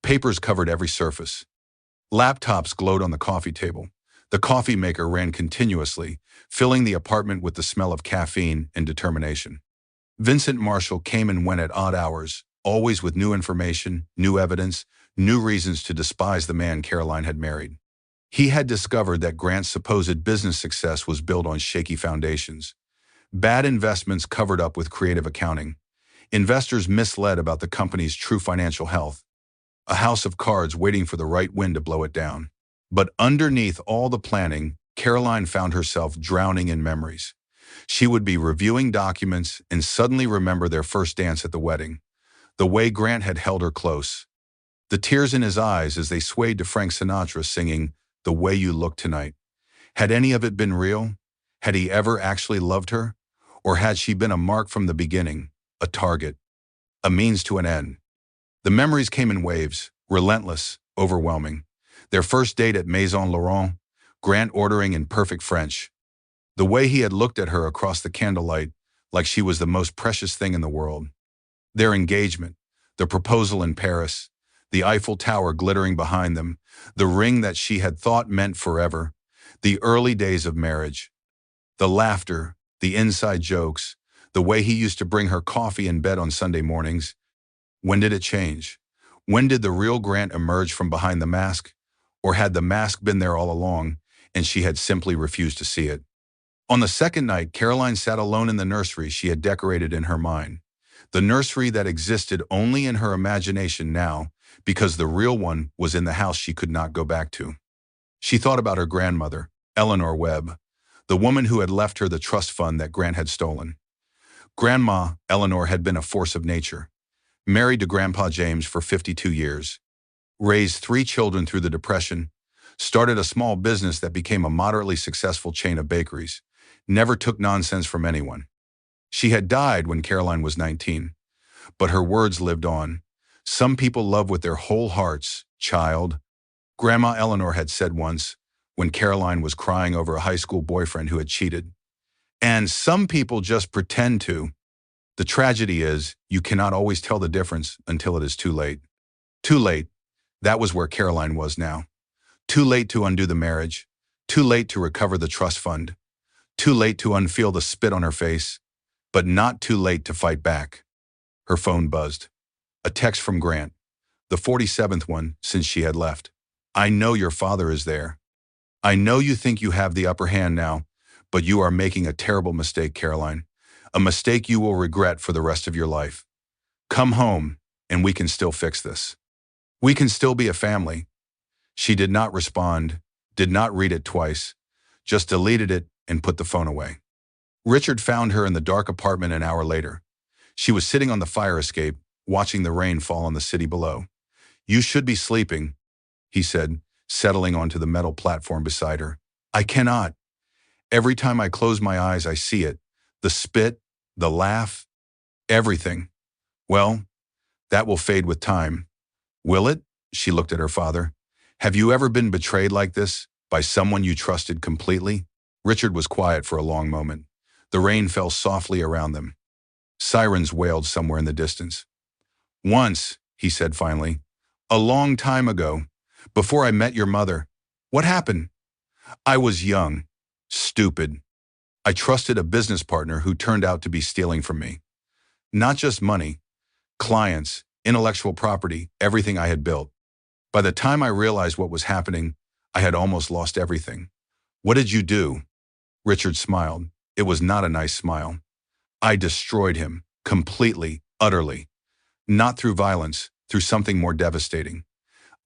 Papers covered every surface. Laptops glowed on the coffee table. The coffee maker ran continuously, filling the apartment with the smell of caffeine and determination. Vincent Marshall came and went at odd hours, always with new information, new evidence, new reasons to despise the man Caroline had married. He had discovered that Grant's supposed business success was built on shaky foundations. Bad investments covered up with creative accounting. Investors misled about the company's true financial health. A house of cards waiting for the right wind to blow it down. But underneath all the planning, Caroline found herself drowning in memories. She would be reviewing documents and suddenly remember their first dance at the wedding. The way Grant had held her close. The tears in his eyes as they swayed to Frank Sinatra singing, "The Way You Look Tonight." Had any of it been real? Had he ever actually loved her? Or had she been a mark from the beginning, a target, a means to an end? The memories came in waves, relentless, overwhelming. Their first date at Maison Laurent, Grant ordering in perfect French. The way he had looked at her across the candlelight, like she was the most precious thing in the world. Their engagement, the proposal in Paris, the Eiffel Tower glittering behind them, the ring that she had thought meant forever, the early days of marriage. The laughter, the inside jokes, the way he used to bring her coffee in bed on Sunday mornings. When did it change? When did the real Grant emerge from behind the mask? Or had the mask been there all along, and she had simply refused to see it? On the second night, Caroline sat alone in the nursery she had decorated in her mind. The nursery that existed only in her imagination now, because the real one was in the house she could not go back to. She thought about her grandmother, Eleanor Webb, the woman who had left her the trust fund that Grant had stolen. Grandma Eleanor had been a force of nature, married to Grandpa James for 52 years, raised 3 children through the Depression, started a small business that became a moderately successful chain of bakeries, never took nonsense from anyone. She had died when Caroline was 19, but her words lived on. "Some people love with their whole hearts, child," Grandma Eleanor had said once, when Caroline was crying over a high school boyfriend who had cheated. "And some people just pretend to." The tragedy is, you cannot always tell the difference until it is too late. Too late. That was where Caroline was now. Too late to undo the marriage. Too late to recover the trust fund. Too late to unfeel the spit on her face. But not too late to fight back. Her phone buzzed. A text from Grant. The 47th one since she had left. "I know your father is there. I know you think you have the upper hand now, but you are making a terrible mistake, Caroline. A mistake you will regret for the rest of your life. Come home, and we can still fix this. We can still be a family." She did not respond, did not read it twice, just deleted it and put the phone away. Richard found her in the dark apartment an hour later. She was sitting on the fire escape, watching the rain fall on the city below. "You should be sleeping," he said, settling onto the metal platform beside her. "I cannot. Every time I close my eyes, I see it. The spit, the laugh, everything. Well, that will fade with time. Will it? She looked at her father. Have you ever been betrayed like this, by someone you trusted completely? Richard was quiet for a long moment. The rain fell softly around them. Sirens wailed somewhere in the distance. Once, he said finally, a long time ago, before I met your mother. What happened? I was young, stupid. I trusted a business partner who turned out to be stealing from me. Not just money, clients, intellectual property, everything I had built. By the time I realized what was happening, I had almost lost everything. What did you do? Richard smiled. It was not a nice smile. I destroyed him, completely, utterly. Not through violence, through something more devastating.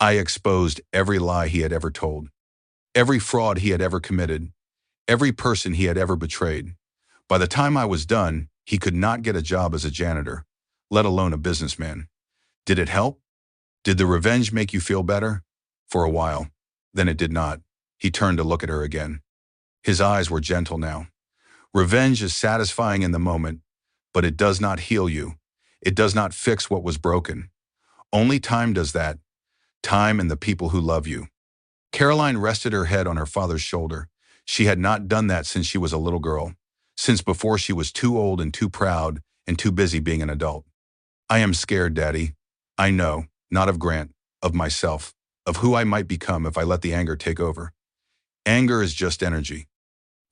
I exposed every lie he had ever told, every fraud he had ever committed, every person he had ever betrayed. By the time I was done, he could not get a job as a janitor, let alone a businessman. Did it help? Did the revenge make you feel better? For a while. Then it did not. He turned to look at her again. His eyes were gentle now. Revenge is satisfying in the moment, but it does not heal you. It does not fix what was broken. Only time does that. Time and the people who love you. Caroline rested her head on her father's shoulder. She had not done that since she was a little girl, since before she was too old and too proud and too busy being an adult. I am scared, Daddy. I know, not of Grant, of myself, of who I might become if I let the anger take over. Anger is just energy.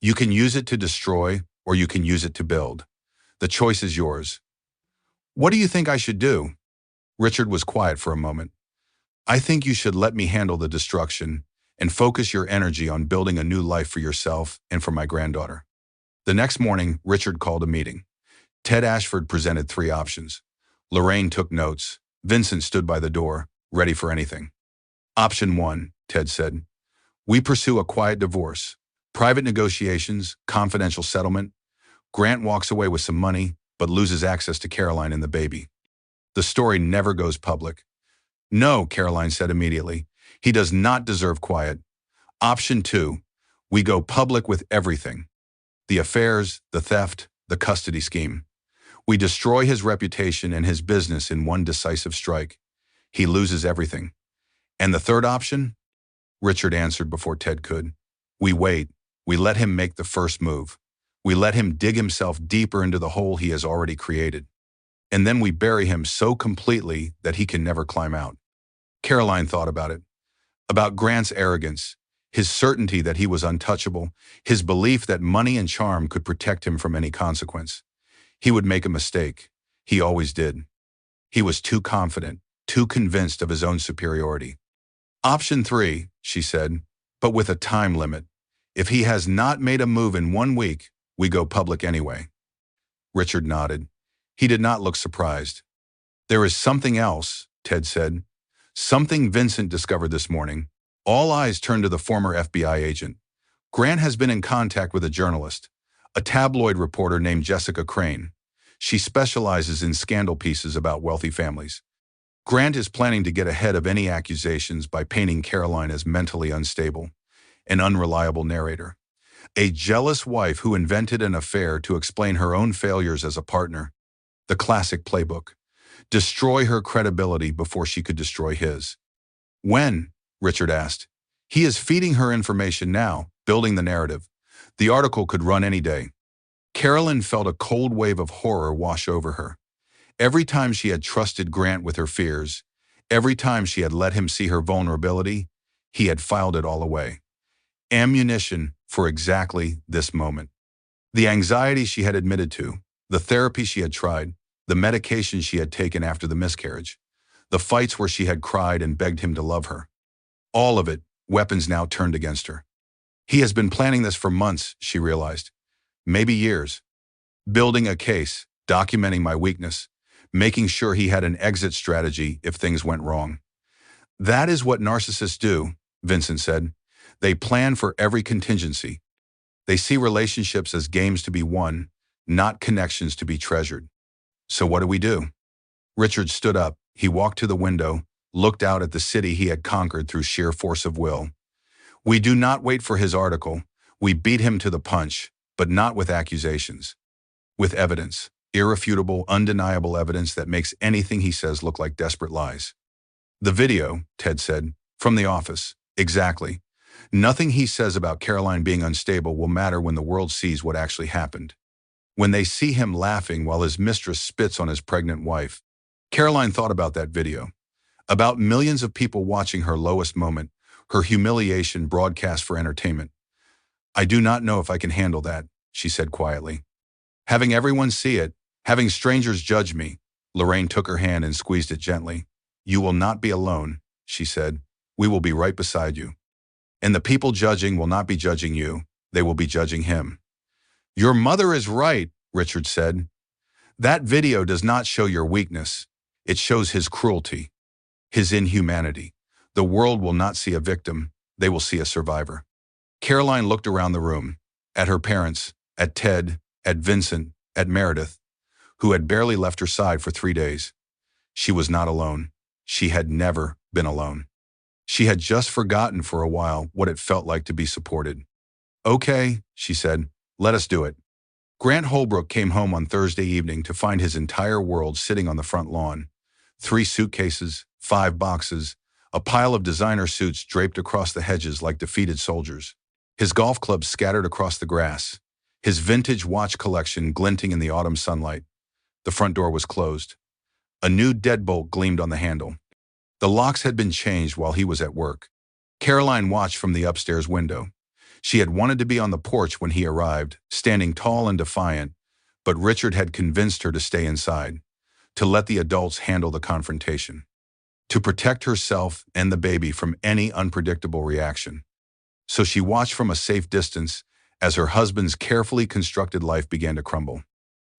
You can use it to destroy, or you can use it to build. The choice is yours. What do you think I should do? Richard was quiet for a moment. I think you should let me handle the destruction and focus your energy on building a new life for yourself and for my granddaughter. The next morning, Richard called a meeting. Ted Ashford presented 3 options. Lorraine took notes. Vincent stood by the door, ready for anything. Option 1, Ted said. We pursue a quiet divorce. Private negotiations, confidential settlement. Grant walks away with some money, but loses access to Caroline and the baby. The story never goes public. No, Caroline said immediately. He does not deserve quiet. Option 2, we go public with everything. The affairs, the theft, the custody scheme. We destroy his reputation and his business in one decisive strike. He loses everything. And the third option? Richard answered before Ted could. We wait. We let him make the first move. We let him dig himself deeper into the hole he has already created. And then we bury him so completely that he can never climb out. Caroline thought about it. About Grant's arrogance, his certainty that he was untouchable, his belief that money and charm could protect him from any consequence. He would make a mistake. He always did. He was too confident, too convinced of his own superiority. Option 3, she said, but with a time limit. If he has not made a move in 1 week, we go public anyway. Richard nodded. He did not look surprised. There is something else, Ted said. Something Vincent discovered this morning. All eyes turned to the former FBI agent. Grant has been in contact with a journalist, a tabloid reporter named Jessica Crane. She specializes in scandal pieces about wealthy families. Grant is planning to get ahead of any accusations by painting Caroline as mentally unstable, an unreliable narrator, a jealous wife who invented an affair to explain her own failures as a partner. The classic playbook. Destroy her credibility before she could destroy his. When? Richard asked. He is feeding her information now, building the narrative. The article could run any day. Carolyn felt a cold wave of horror wash over her. Every time she had trusted Grant with her fears, every time she had let him see her vulnerability, he had filed it all away. Ammunition for exactly this moment. The anxiety she had admitted to, the therapy she had tried, the medication she had taken after the miscarriage, the fights where she had cried and begged him to love her. All of it, weapons now turned against her. He has been planning this for months, she realized. Maybe years. Building a case, documenting my weakness, making sure he had an exit strategy if things went wrong. That is what narcissists do, Vincent said. They plan for every contingency. They see relationships as games to be won, not connections to be treasured. So what do? Richard stood up. He walked to the window, looked out at the city he had conquered through sheer force of will. We do not wait for his article. We beat him to the punch, but not with accusations. with evidence, irrefutable, undeniable evidence that makes anything he says look like desperate lies. The video, Ted said, from the office. Exactly. Nothing he says about Caroline being unstable will matter when the world sees what actually happened. When they see him laughing while his mistress spits on his pregnant wife. Caroline thought about that video. About millions of people watching her lowest moment, her humiliation broadcast for entertainment. I do not know if I can handle that, she said quietly. Having everyone see it, having strangers judge me. Lorraine took her hand and squeezed it gently. You will not be alone, she said. We will be right beside you. And the people judging will not be judging you, they will be judging him. Your mother is right, Richard said. That video does not show your weakness. It shows his cruelty, his inhumanity. The world will not see a victim, they will see a survivor. Caroline looked around the room, at her parents, at Ted, at Vincent, at Meredith, who had barely left her side for 3 days. She was not alone. She had never been alone. She had just forgotten for a while what it felt like to be supported. Okay, she said, let us do it. Grant Holbrook came home on Thursday evening to find his entire world sitting on the front lawn. 3 suitcases, 5 boxes, a pile of designer suits draped across the hedges like defeated soldiers. His golf clubs scattered across the grass, his vintage watch collection glinting in the autumn sunlight. The front door was closed. A new deadbolt gleamed on the handle. The locks had been changed while he was at work. Caroline watched from the upstairs window. She had wanted to be on the porch when he arrived, standing tall and defiant, but Richard had convinced her to stay inside, to let the adults handle the confrontation, to protect herself and the baby from any unpredictable reaction. So she watched from a safe distance as her husband's carefully constructed life began to crumble.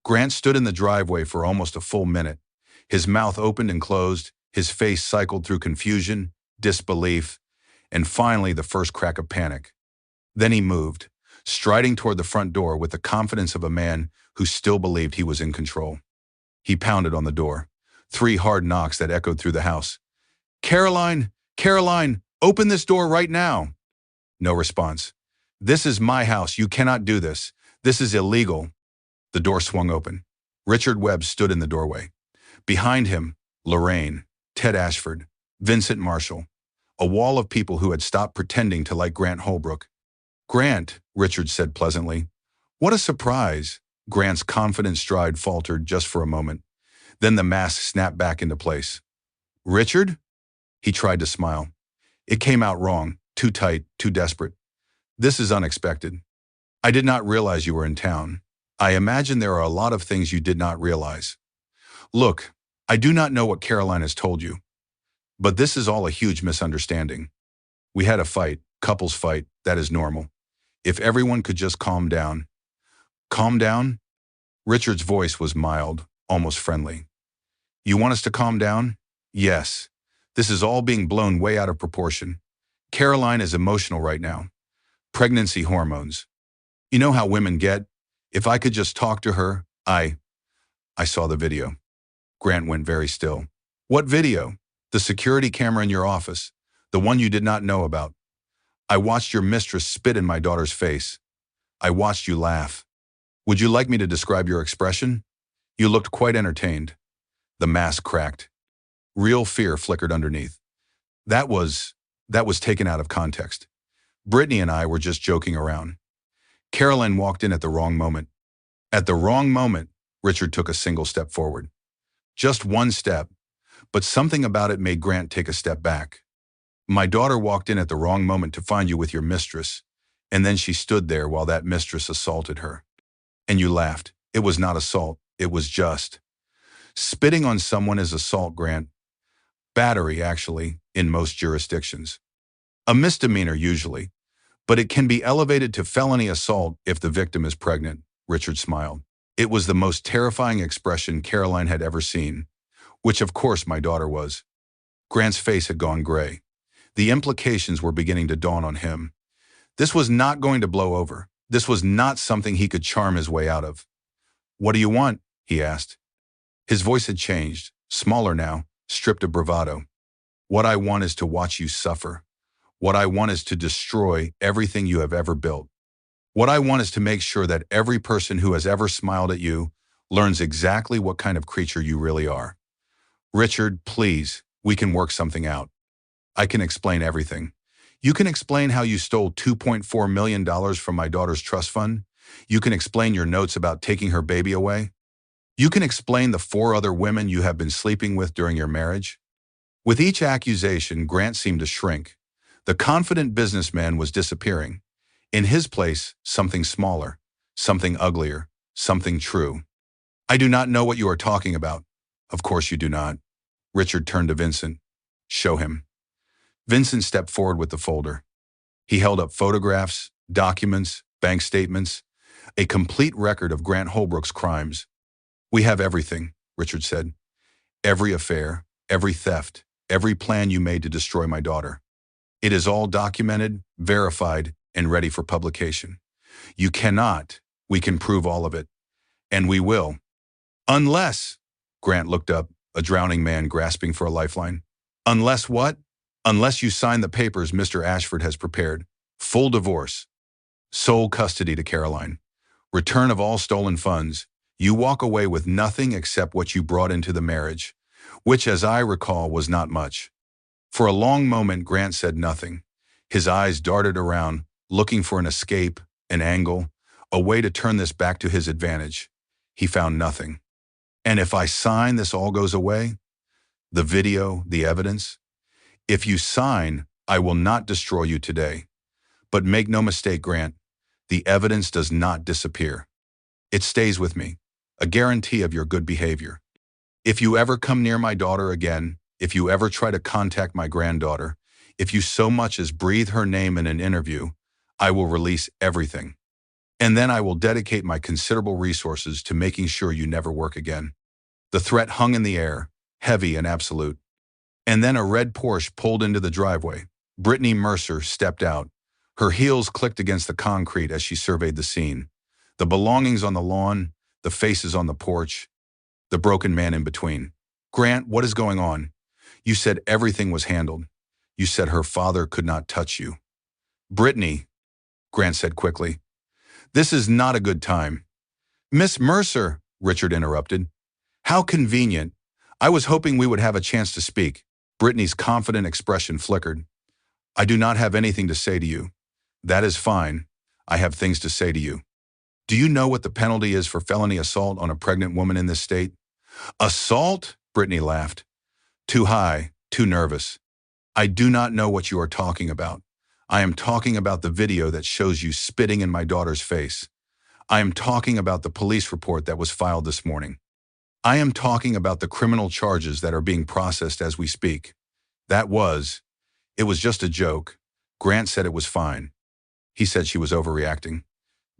Grant stood in the driveway for almost a full minute. His mouth opened and closed, his face cycled through confusion, disbelief, and finally the first crack of panic. Then he moved, striding toward the front door with the confidence of a man who still believed he was in control. He pounded on the door, 3 hard knocks that echoed through the house. Caroline, Caroline, open this door right now. No response. This is my house. You cannot do this. This is illegal. The door swung open. Richard Webb stood in the doorway. Behind him, Lorraine, Ted Ashford, Vincent Marshall, a wall of people who had stopped pretending to like Grant Holbrook. Grant, Richard said pleasantly. What a surprise. Grant's confident stride faltered just for a moment. Then the mask snapped back into place. Richard? He tried to smile. It came out wrong, too tight, too desperate. This is unexpected. I did not realize you were in town. I imagine there are a lot of things you did not realize. Look, I do not know what Caroline has told you, but this is all a huge misunderstanding. We had a fight, couples fight, that is normal. If everyone could just calm down. Calm down? Richard's voice was mild, almost friendly. You want us to calm down? Yes. This is all being blown way out of proportion. Caroline is emotional right now. Pregnancy hormones. You know how women get? If I could just talk to her, I saw the video. Grant went very still. What video? The security camera in your office. The one you did not know about. I watched your mistress spit in my daughter's face. I watched you laugh. Would you like me to describe your expression? You looked quite entertained. The mask cracked. Real fear flickered underneath. That was taken out of context. Brittany and I were just joking around. Caroline walked in at the wrong moment. At the wrong moment, Richard took a single step forward. Just one step, but something about it made Grant take a step back. My daughter walked in at the wrong moment to find you with your mistress, and then she stood there while that mistress assaulted her. And you laughed. It was not assault, it was just. Spitting on someone is assault, Grant. Battery, actually, in most jurisdictions. A misdemeanor usually, but it can be elevated to felony assault if the victim is pregnant, Richard smiled. It was the most terrifying expression Caroline had ever seen, which of course my daughter was. Grant's face had gone gray. The implications were beginning to dawn on him. This was not going to blow over. This was not something he could charm his way out of. What do you want? He asked. His voice had changed, smaller now, stripped of bravado. What I want is to watch you suffer. What I want is to destroy everything you have ever built. What I want is to make sure that every person who has ever smiled at you learns exactly what kind of creature you really are. Richard, please, we can work something out. I can explain everything. You can explain how you stole $2.4 million from my daughter's trust fund. You can explain your notes about taking her baby away. You can explain the 4 other women you have been sleeping with during your marriage. With each accusation, Grant seemed to shrink. The confident businessman was disappearing. In his place, something smaller, something uglier, something true. I do not know what you are talking about. Of course you do not. Richard turned to Vincent. Show him. Vincent stepped forward with the folder. He held up photographs, documents, bank statements, a complete record of Grant Holbrook's crimes. We have everything, Richard said. Every affair, every theft, every plan you made to destroy my daughter. It is all documented, verified, and ready for publication. You cannot. We can prove all of it. And we will. Unless, Grant looked up, a drowning man grasping for a lifeline. Unless what? Unless you sign the papers Mr. Ashford has prepared. Full divorce. Sole custody to Caroline. Return of all stolen funds. You walk away with nothing except what you brought into the marriage, which, as I recall, was not much. For a long moment, Grant said nothing. His eyes darted around, looking for an escape, an angle, a way to turn this back to his advantage. He found nothing. And if I sign, this all goes away? The video, the evidence? If you sign, I will not destroy you today. But make no mistake, Grant, the evidence does not disappear. It stays with me, a guarantee of your good behavior. If you ever come near my daughter again, if you ever try to contact my granddaughter, if you so much as breathe her name in an interview, I will release everything. And then I will dedicate my considerable resources to making sure you never work again. The threat hung in the air, heavy and absolute. And then a red Porsche pulled into the driveway. Brittany Mercer stepped out. Her heels clicked against the concrete as she surveyed the scene. The belongings on the lawn, the faces on the porch, the broken man in between. Grant, what is going on? You said everything was handled. You said her father could not touch you. Brittany, Grant said quickly, this is not a good time. Miss Mercer, Richard interrupted. How convenient. I was hoping we would have a chance to speak. Brittany's confident expression flickered. I do not have anything to say to you. That is fine. I have things to say to you. Do you know what the penalty is for felony assault on a pregnant woman in this state? Assault? Brittany laughed. Too high, too nervous. I do not know what you are talking about. I am talking about the video that shows you spitting in my daughter's face. I am talking about the police report that was filed this morning. I am talking about the criminal charges that are being processed as we speak. It was just a joke. Grant said it was fine. He said she was overreacting.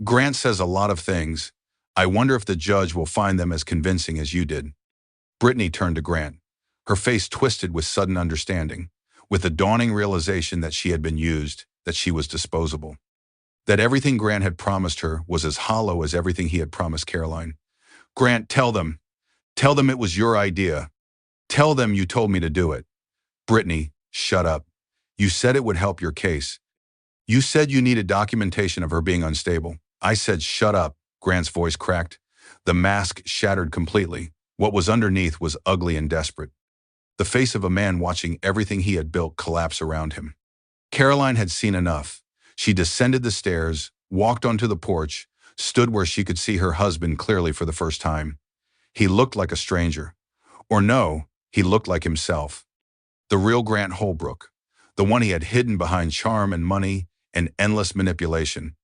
Grant says a lot of things. I wonder if the judge will find them as convincing as you did. Brittany turned to Grant, her face twisted with sudden understanding, with the dawning realization that she had been used, that she was disposable. That everything Grant had promised her was as hollow as everything he had promised Caroline. Grant, tell them it was your idea. Tell them you told me to do it. Brittany, shut up. You said it would help your case. You said you needed documentation of her being unstable. I said shut up. Grant's voice cracked. The mask shattered completely. What was underneath was ugly and desperate. The face of a man watching everything he had built collapse around him. Caroline had seen enough. She descended the stairs, walked onto the porch, stood where she could see her husband clearly for the first time. He looked like a stranger. Or no, he looked like himself. The real Grant Holbrook. The one he had hidden behind charm and money and endless manipulation.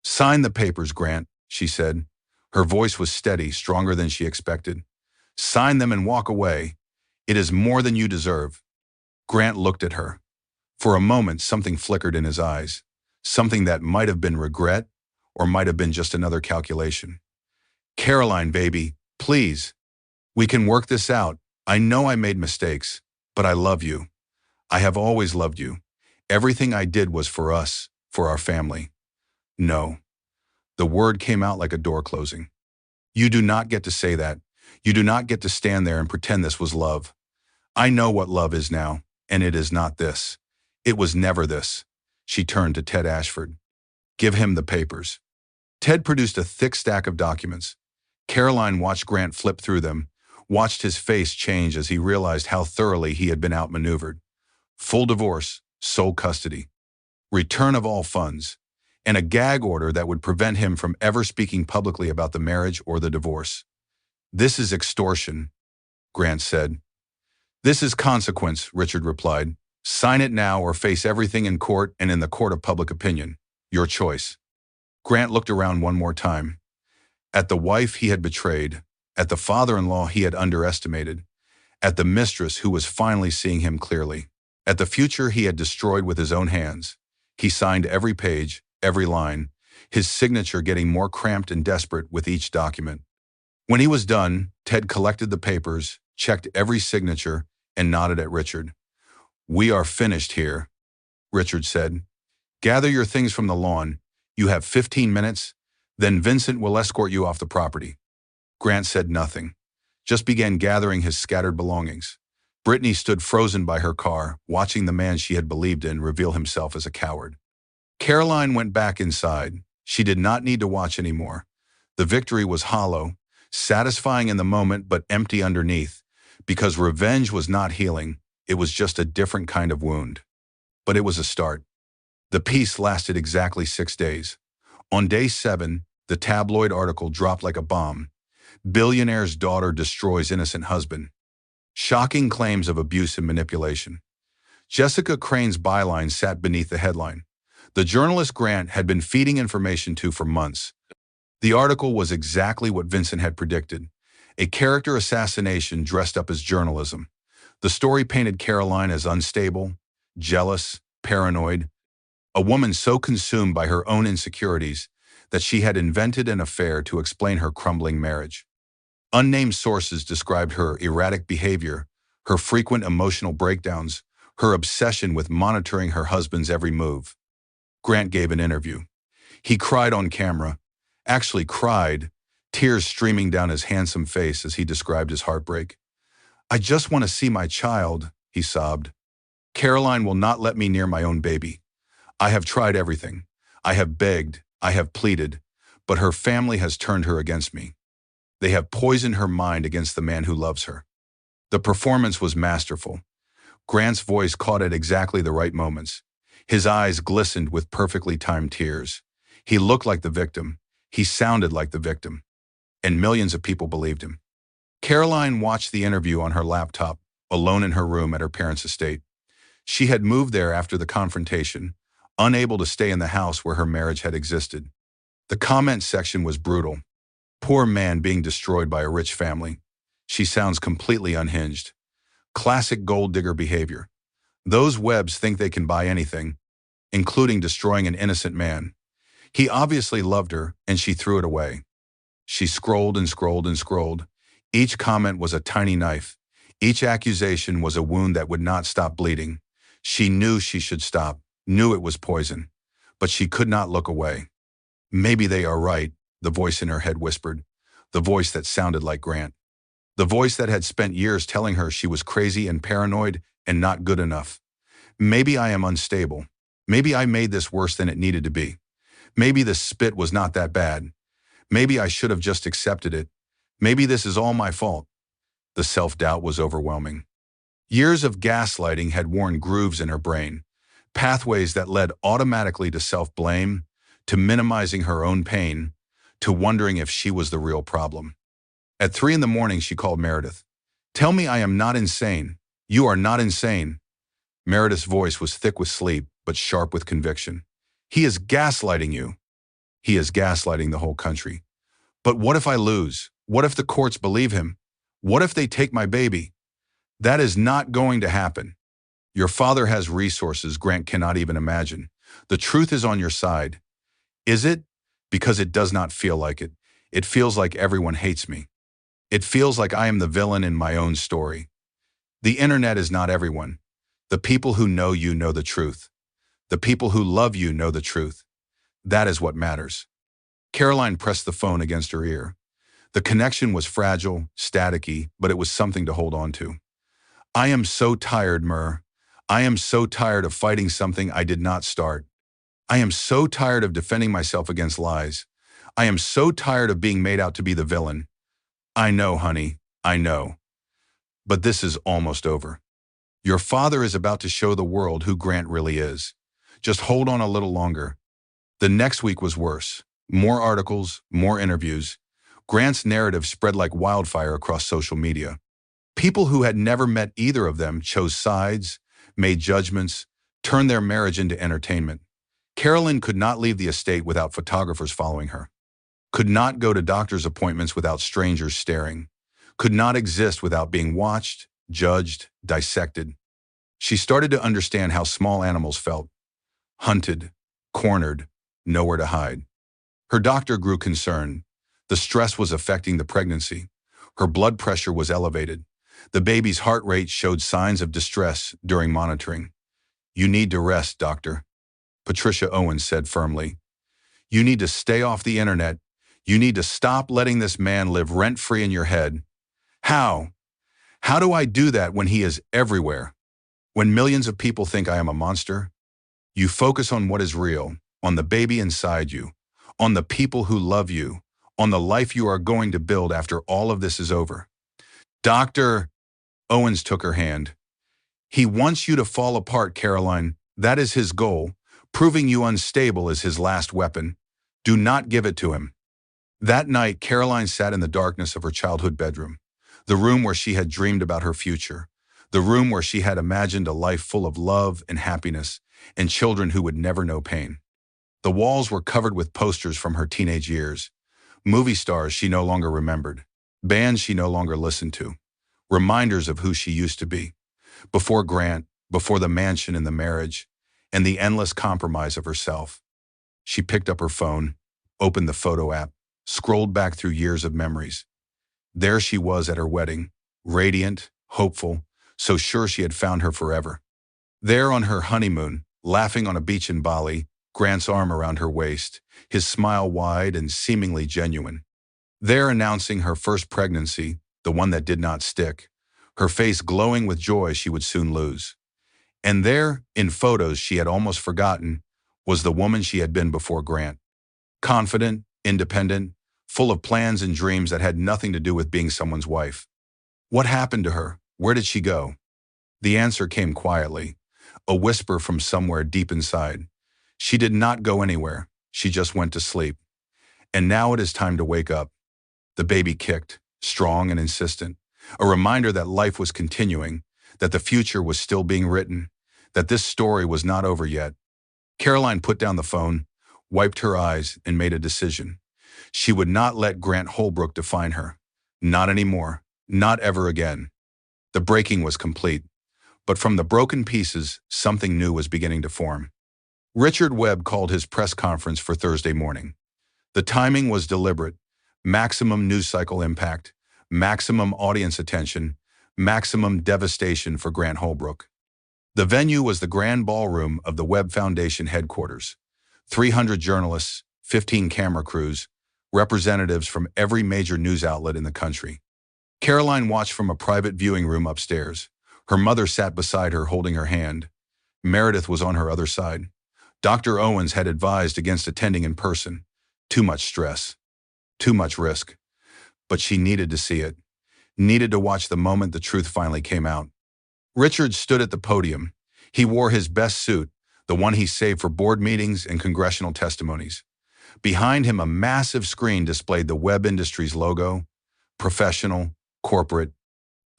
Sign the papers, Grant, she said. Her voice was steady, stronger than she expected. Sign them and walk away. It is more than you deserve. Grant looked at her. For a moment, something flickered in his eyes. Something that might have been regret or might have been just another calculation. Caroline, baby, please. We can work this out. I know I made mistakes, but I love you. I have always loved you. Everything I did was for us, for our family. No. The word came out like a door closing. You do not get to say that. You do not get to stand there and pretend this was love. I know what love is now, and it is not this. It was never this. She turned to Ted Ashford. Give him the papers. Ted produced a thick stack of documents. Caroline watched Grant flip through them, watched his face change as he realized how thoroughly he had been outmaneuvered. Full divorce, sole custody, return of all funds, and a gag order that would prevent him from ever speaking publicly about the marriage or the divorce. "This is extortion," Grant said. "This is consequence," Richard replied. "Sign it now or face everything in court and in the court of public opinion. Your choice." Grant looked around one more time. At the wife he had betrayed, at the father-in-law he had underestimated, at the mistress who was finally seeing him clearly, at the future he had destroyed with his own hands. He signed every page, every line, his signature getting more cramped and desperate with each document. When he was done, Ted collected the papers, checked every signature, and nodded at Richard. "We are finished here," Richard said. "Gather your things from the lawn. You have 15 minutes, then Vincent will escort you off the property." Grant said nothing, just began gathering his scattered belongings. Brittany stood frozen by her car, watching the man she had believed in reveal himself as a coward. Caroline went back inside. She did not need to watch anymore. The victory was hollow, satisfying in the moment but empty underneath, because revenge was not healing, it was just a different kind of wound. But it was a start. The peace lasted exactly 6 days. On day 7, the tabloid article dropped like a bomb. "Billionaire's daughter destroys innocent husband." Shocking claims of abuse and manipulation. Jessica Crane's byline sat beneath the headline. The journalist Grant had been feeding information to for months. The article was exactly what Vincent had predicted. A character assassination dressed up as journalism. The story painted Caroline as unstable, jealous, paranoid, a woman so consumed by her own insecurities that she had invented an affair to explain her crumbling marriage. Unnamed sources described her erratic behavior, her frequent emotional breakdowns, her obsession with monitoring her husband's every move. Grant gave an interview. He cried on camera, actually cried, tears streaming down his handsome face as he described his heartbreak. "I just want to see my child," he sobbed. "Caroline will not let me near my own baby. I have tried everything. I have begged, I have pleaded, but her family has turned her against me. They have poisoned her mind against the man who loves her." The performance was masterful. Grant's voice caught at exactly the right moments. His eyes glistened with perfectly timed tears. He looked like the victim. He sounded like the victim. And millions of people believed him. Caroline watched the interview on her laptop, alone in her room at her parents' estate. She had moved there after the confrontation, unable to stay in the house where her marriage had existed. The comment section was brutal. "Poor man being destroyed by a rich family. She sounds completely unhinged. Classic gold digger behavior. Those webs think they can buy anything, including destroying an innocent man. He obviously loved her, and she threw it away." She scrolled and scrolled and scrolled. Each comment was a tiny knife. Each accusation was a wound that would not stop bleeding. She knew she should stop, knew it was poison, but she could not look away. "Maybe they are right," the voice in her head whispered, the voice that sounded like Grant. The voice that had spent years telling her she was crazy and paranoid and not good enough. "Maybe I am unstable. Maybe I made this worse than it needed to be. Maybe the spit was not that bad. Maybe I should have just accepted it. Maybe this is all my fault." The self-doubt was overwhelming. Years of gaslighting had worn grooves in her brain, pathways that led automatically to self-blame, to minimizing her own pain, to wondering if she was the real problem. At 3 a.m, she called Meredith. "Tell me I am not insane. You are not insane." Meredith's voice was thick with sleep, but sharp with conviction. "He is gaslighting you." "He is gaslighting the whole country." "But what if I lose? What if the courts believe him? What if they take my baby?" "That is not going to happen. Your father has resources Grant cannot even imagine. The truth is on your side." "Is it?" "Because it does not feel like it. It feels like everyone hates me. It feels like I am the villain in my own story. The internet is not everyone. The people who know you know the truth. The people who love you know the truth. That is what matters." Caroline pressed the phone against her ear. The connection was fragile, staticky, but it was something to hold on to. "I am so tired, Mur. I am so tired of fighting something I did not start. I am so tired of defending myself against lies. I am so tired of being made out to be the villain. I know, honey, I know. But this is almost over. Your father is about to show the world who Grant really is. Just hold on a little longer. The next week was worse. More articles, more interviews. Grant's narrative spread like wildfire across social media. People who had never met either of them chose sides, made judgments, turned their marriage into entertainment. Carolyn could not leave the estate without photographers following her. Could not go to doctor's appointments without strangers staring. Could not exist without being watched, judged, dissected. She started to understand how small animals felt. Hunted, cornered, nowhere to hide. Her doctor grew concerned. The stress was affecting the pregnancy. Her blood pressure was elevated. The baby's heart rate showed signs of distress during monitoring. You need to rest, doctor, Patricia Owens said firmly. You need to stay off the internet. You need to stop letting this man live rent-free in your head. How? How do I do that when he is everywhere? When millions of people think I am a monster? You focus on what is real, on the baby inside you, on the people who love you, on the life you are going to build after all of this is over. Dr. Owens took her hand. He wants you to fall apart, Caroline. That is his goal. Proving you unstable is his last weapon. Do not give it to him. That night, Caroline sat in the darkness of her childhood bedroom, the room where she had dreamed about her future, the room where she had imagined a life full of love and happiness and children who would never know pain. The walls were covered with posters from her teenage years, movie stars she no longer remembered, bands she no longer listened to, reminders of who she used to be, before Grant, before the mansion and the marriage, and the endless compromise of herself. She picked up her phone, opened the photo app, scrolled back through years of memories. There she was at her wedding, radiant, hopeful, so sure she had found her forever. There on her honeymoon, laughing on a beach in Bali, Grant's arm around her waist, his smile wide and seemingly genuine. There announcing her first pregnancy, the one that did not stick, her face glowing with joy she would soon lose. And there, in photos she had almost forgotten, was the woman she had been before Grant. Confident, independent, full of plans and dreams that had nothing to do with being someone's wife. What happened to her? Where did she go? The answer came quietly, a whisper from somewhere deep inside. She did not go anywhere. She just went to sleep. And now it is time to wake up. The baby kicked, strong and insistent, a reminder that life was continuing, that the future was still being written, that this story was not over yet. Caroline put down the phone, wiped her eyes, and made a decision. She would not let Grant Holbrook define her. Not anymore. Not ever again. The breaking was complete. But from the broken pieces, something new was beginning to form. Richard Webb called his press conference for Thursday morning. The timing was deliberate. Maximum news cycle impact, maximum audience attention, maximum devastation for Grant Holbrook. The venue was the grand ballroom of the Webb Foundation headquarters. 300 journalists, 15 camera crews, representatives from every major news outlet in the country. Caroline watched from a private viewing room upstairs. Her mother sat beside her holding her hand. Meredith was on her other side. Dr. Owens had advised against attending in person. Too much stress. Too much risk. But she needed to see it. Needed to watch the moment the truth finally came out. Richard stood at the podium. He wore his best suit, the one he saved for board meetings and congressional testimonies. Behind him, a massive screen displayed the Webb Industries logo. Professional, corporate,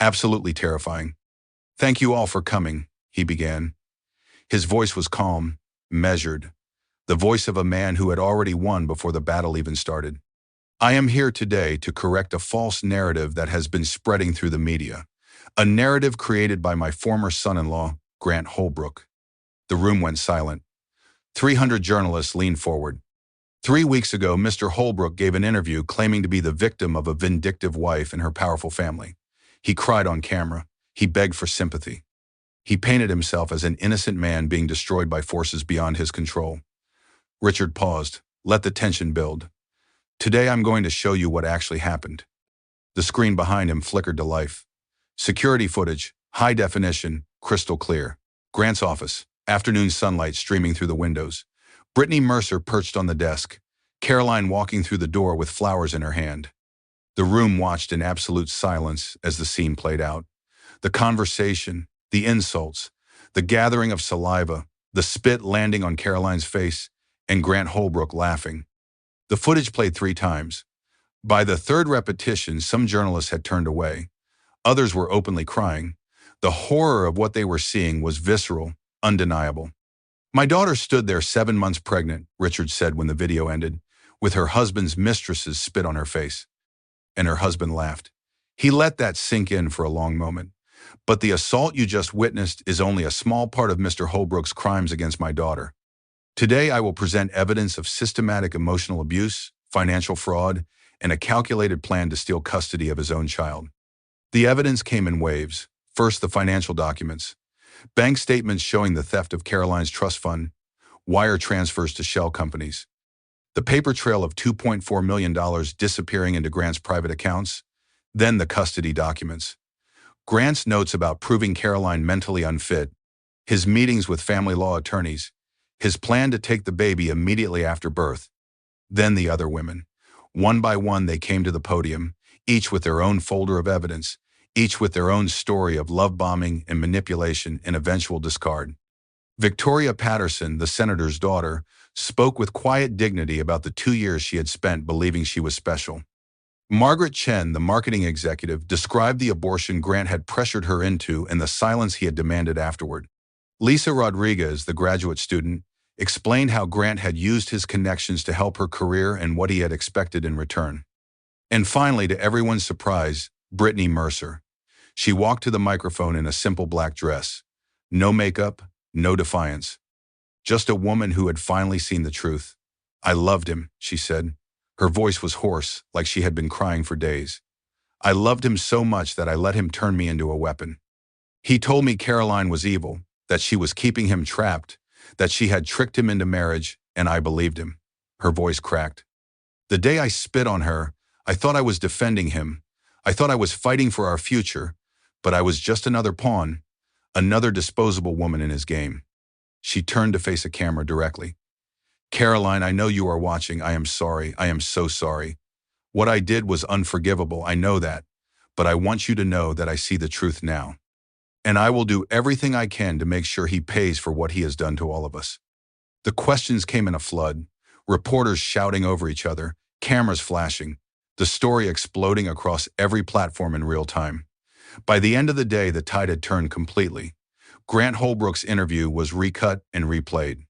absolutely terrifying. Thank you all for coming, he began. His voice was calm, measured, the voice of a man who had already won before the battle even started. I am here today to correct a false narrative that has been spreading through the media, a narrative created by my former son-in-law, Grant Holbrook. The room went silent. 300 journalists leaned forward. 3 weeks ago, Mr. Holbrook gave an interview claiming to be the victim of a vindictive wife and her powerful family. He cried on camera. He begged for sympathy. He painted himself as an innocent man being destroyed by forces beyond his control. Richard paused. Let the tension build. Today I'm going to show you what actually happened. The screen behind him flickered to life. Security footage, high definition, crystal clear. Grant's office, afternoon sunlight streaming through the windows. Brittany Mercer perched on the desk. Caroline walking through the door with flowers in her hand. The room watched in absolute silence as the scene played out. The conversation, the insults, the gathering of saliva, the spit landing on Caroline's face, and Grant Holbrook laughing. The footage played 3 times. By the third repetition, some journalists had turned away. Others were openly crying. The horror of what they were seeing was visceral, undeniable. "My daughter stood there 7 months pregnant," Richard said when the video ended, "with her husband's mistress's spit on her face." And her husband laughed. He let that sink in for a long moment. "But the assault you just witnessed is only a small part of Mr. Holbrook's crimes against my daughter. Today I will present evidence of systematic emotional abuse, financial fraud, and a calculated plan to steal custody of his own child." The evidence came in waves. First, the financial documents. Bank statements showing the theft of Caroline's trust fund, wire transfers to shell companies. The paper trail of $2.4 million disappearing into Grant's private accounts. Then the custody documents. Grant's notes about proving Caroline mentally unfit, his meetings with family law attorneys, his plan to take the baby immediately after birth. Then the other women. One by one they came to the podium, each with their own folder of evidence, each with their own story of love bombing and manipulation and eventual discard. Victoria Patterson, the senator's daughter, spoke with quiet dignity about the 2 years she had spent believing she was special. Margaret Chen, the marketing executive, described the abortion Grant had pressured her into and the silence he had demanded afterward. Lisa Rodriguez, the graduate student, explained how Grant had used his connections to help her career and what he had expected in return. And finally, to everyone's surprise, Brittany Mercer. She walked to the microphone in a simple black dress. No makeup, no defiance. Just a woman who had finally seen the truth. "I loved him," she said. Her voice was hoarse, like she had been crying for days. "I loved him so much that I let him turn me into a weapon. He told me Caroline was evil, that she was keeping him trapped, that she had tricked him into marriage, and I believed him." Her voice cracked. "The day I spit on her, I thought I was defending him. I thought I was fighting for our future, but I was just another pawn, another disposable woman in his game." She turned to face a camera directly. "Caroline, I know you are watching. I am sorry. I am so sorry. What I did was unforgivable. I know that. But I want you to know that I see the truth now. And I will do everything I can to make sure he pays for what he has done to all of us." The questions came in a flood. Reporters shouting over each other, cameras flashing, the story exploding across every platform in real time. By the end of the day, the tide had turned completely. Grant Holbrook's interview was recut and replayed.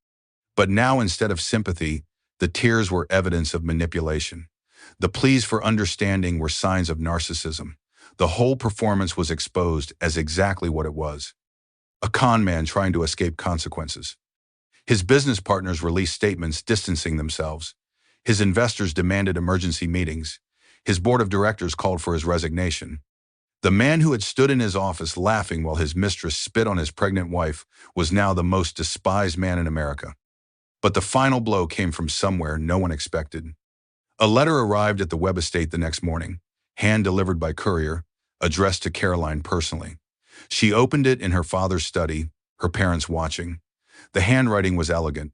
But now, instead of sympathy, the tears were evidence of manipulation. The pleas for understanding were signs of narcissism. The whole performance was exposed as exactly what it was: a con man trying to escape consequences. His business partners released statements distancing themselves. His investors demanded emergency meetings. His board of directors called for his resignation. The man who had stood in his office laughing while his mistress spit on his pregnant wife was now the most despised man in America. But the final blow came from somewhere no one expected. A letter arrived at the Webb estate the next morning, hand-delivered by courier, addressed to Caroline personally. She opened it in her father's study, her parents watching. The handwriting was elegant,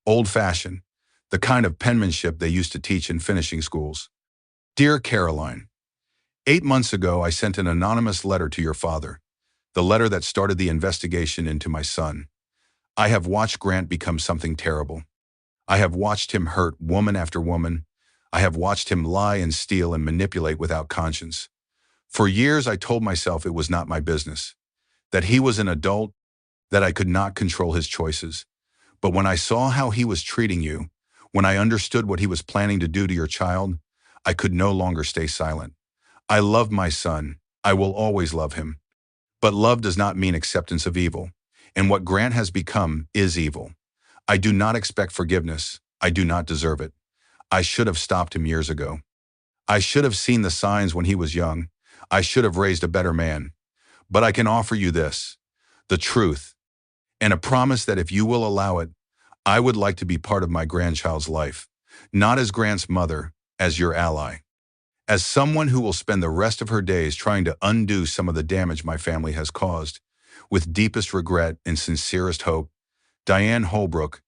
old-fashioned, the kind of penmanship they used to teach in finishing schools. "Dear Caroline, 8 months ago I sent an anonymous letter to your father, the letter that started the investigation into my son. I have watched Grant become something terrible. I have watched him hurt woman after woman. I have watched him lie and steal and manipulate without conscience. For years I told myself it was not my business, that he was an adult, that I could not control his choices. But when I saw how he was treating you, when I understood what he was planning to do to your child, I could no longer stay silent. I love my son. I will always love him. But love does not mean acceptance of evil, and what Grant has become is evil. I do not expect forgiveness. I do not deserve it. I should have stopped him years ago. I should have seen the signs when he was young. I should have raised a better man. But I can offer you this, the truth, and a promise that if you will allow it, I would like to be part of my grandchild's life, not as Grant's mother, as your ally. As someone who will spend the rest of her days trying to undo some of the damage my family has caused, with deepest regret and sincerest hope, Diane Holbrook."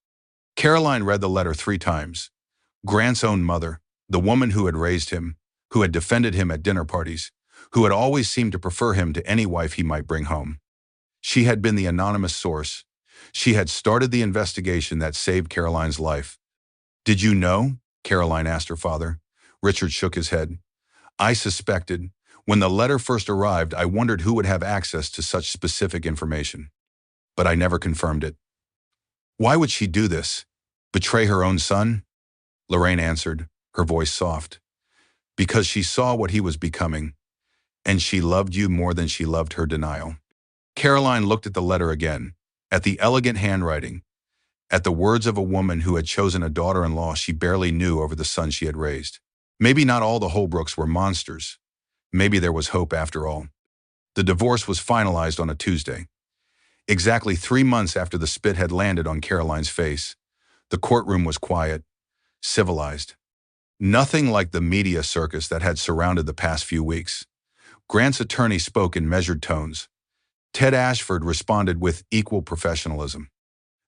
Caroline read the letter 3 times. Grant's own mother, the woman who had raised him, who had defended him at dinner parties, who had always seemed to prefer him to any wife he might bring home. She had been the anonymous source. She had started the investigation that saved Caroline's life. "Did you know?" Caroline asked her father. Richard shook his head. "I suspected. When the letter first arrived, I wondered who would have access to such specific information. But I never confirmed it." "Why would she do this? Betray her own son?" Lorraine answered, her voice soft. "Because she saw what he was becoming, and she loved you more than she loved her denial." Caroline looked at the letter again, at the elegant handwriting, at the words of a woman who had chosen a daughter-in-law she barely knew over the son she had raised. Maybe not all the Holbrooks were monsters. Maybe there was hope after all. The divorce was finalized on a Tuesday. Exactly 3 months after the spit had landed on Caroline's face, the courtroom was quiet, civilized. Nothing like the media circus that had surrounded the past few weeks. Grant's attorney spoke in measured tones. Ted Ashford responded with equal professionalism.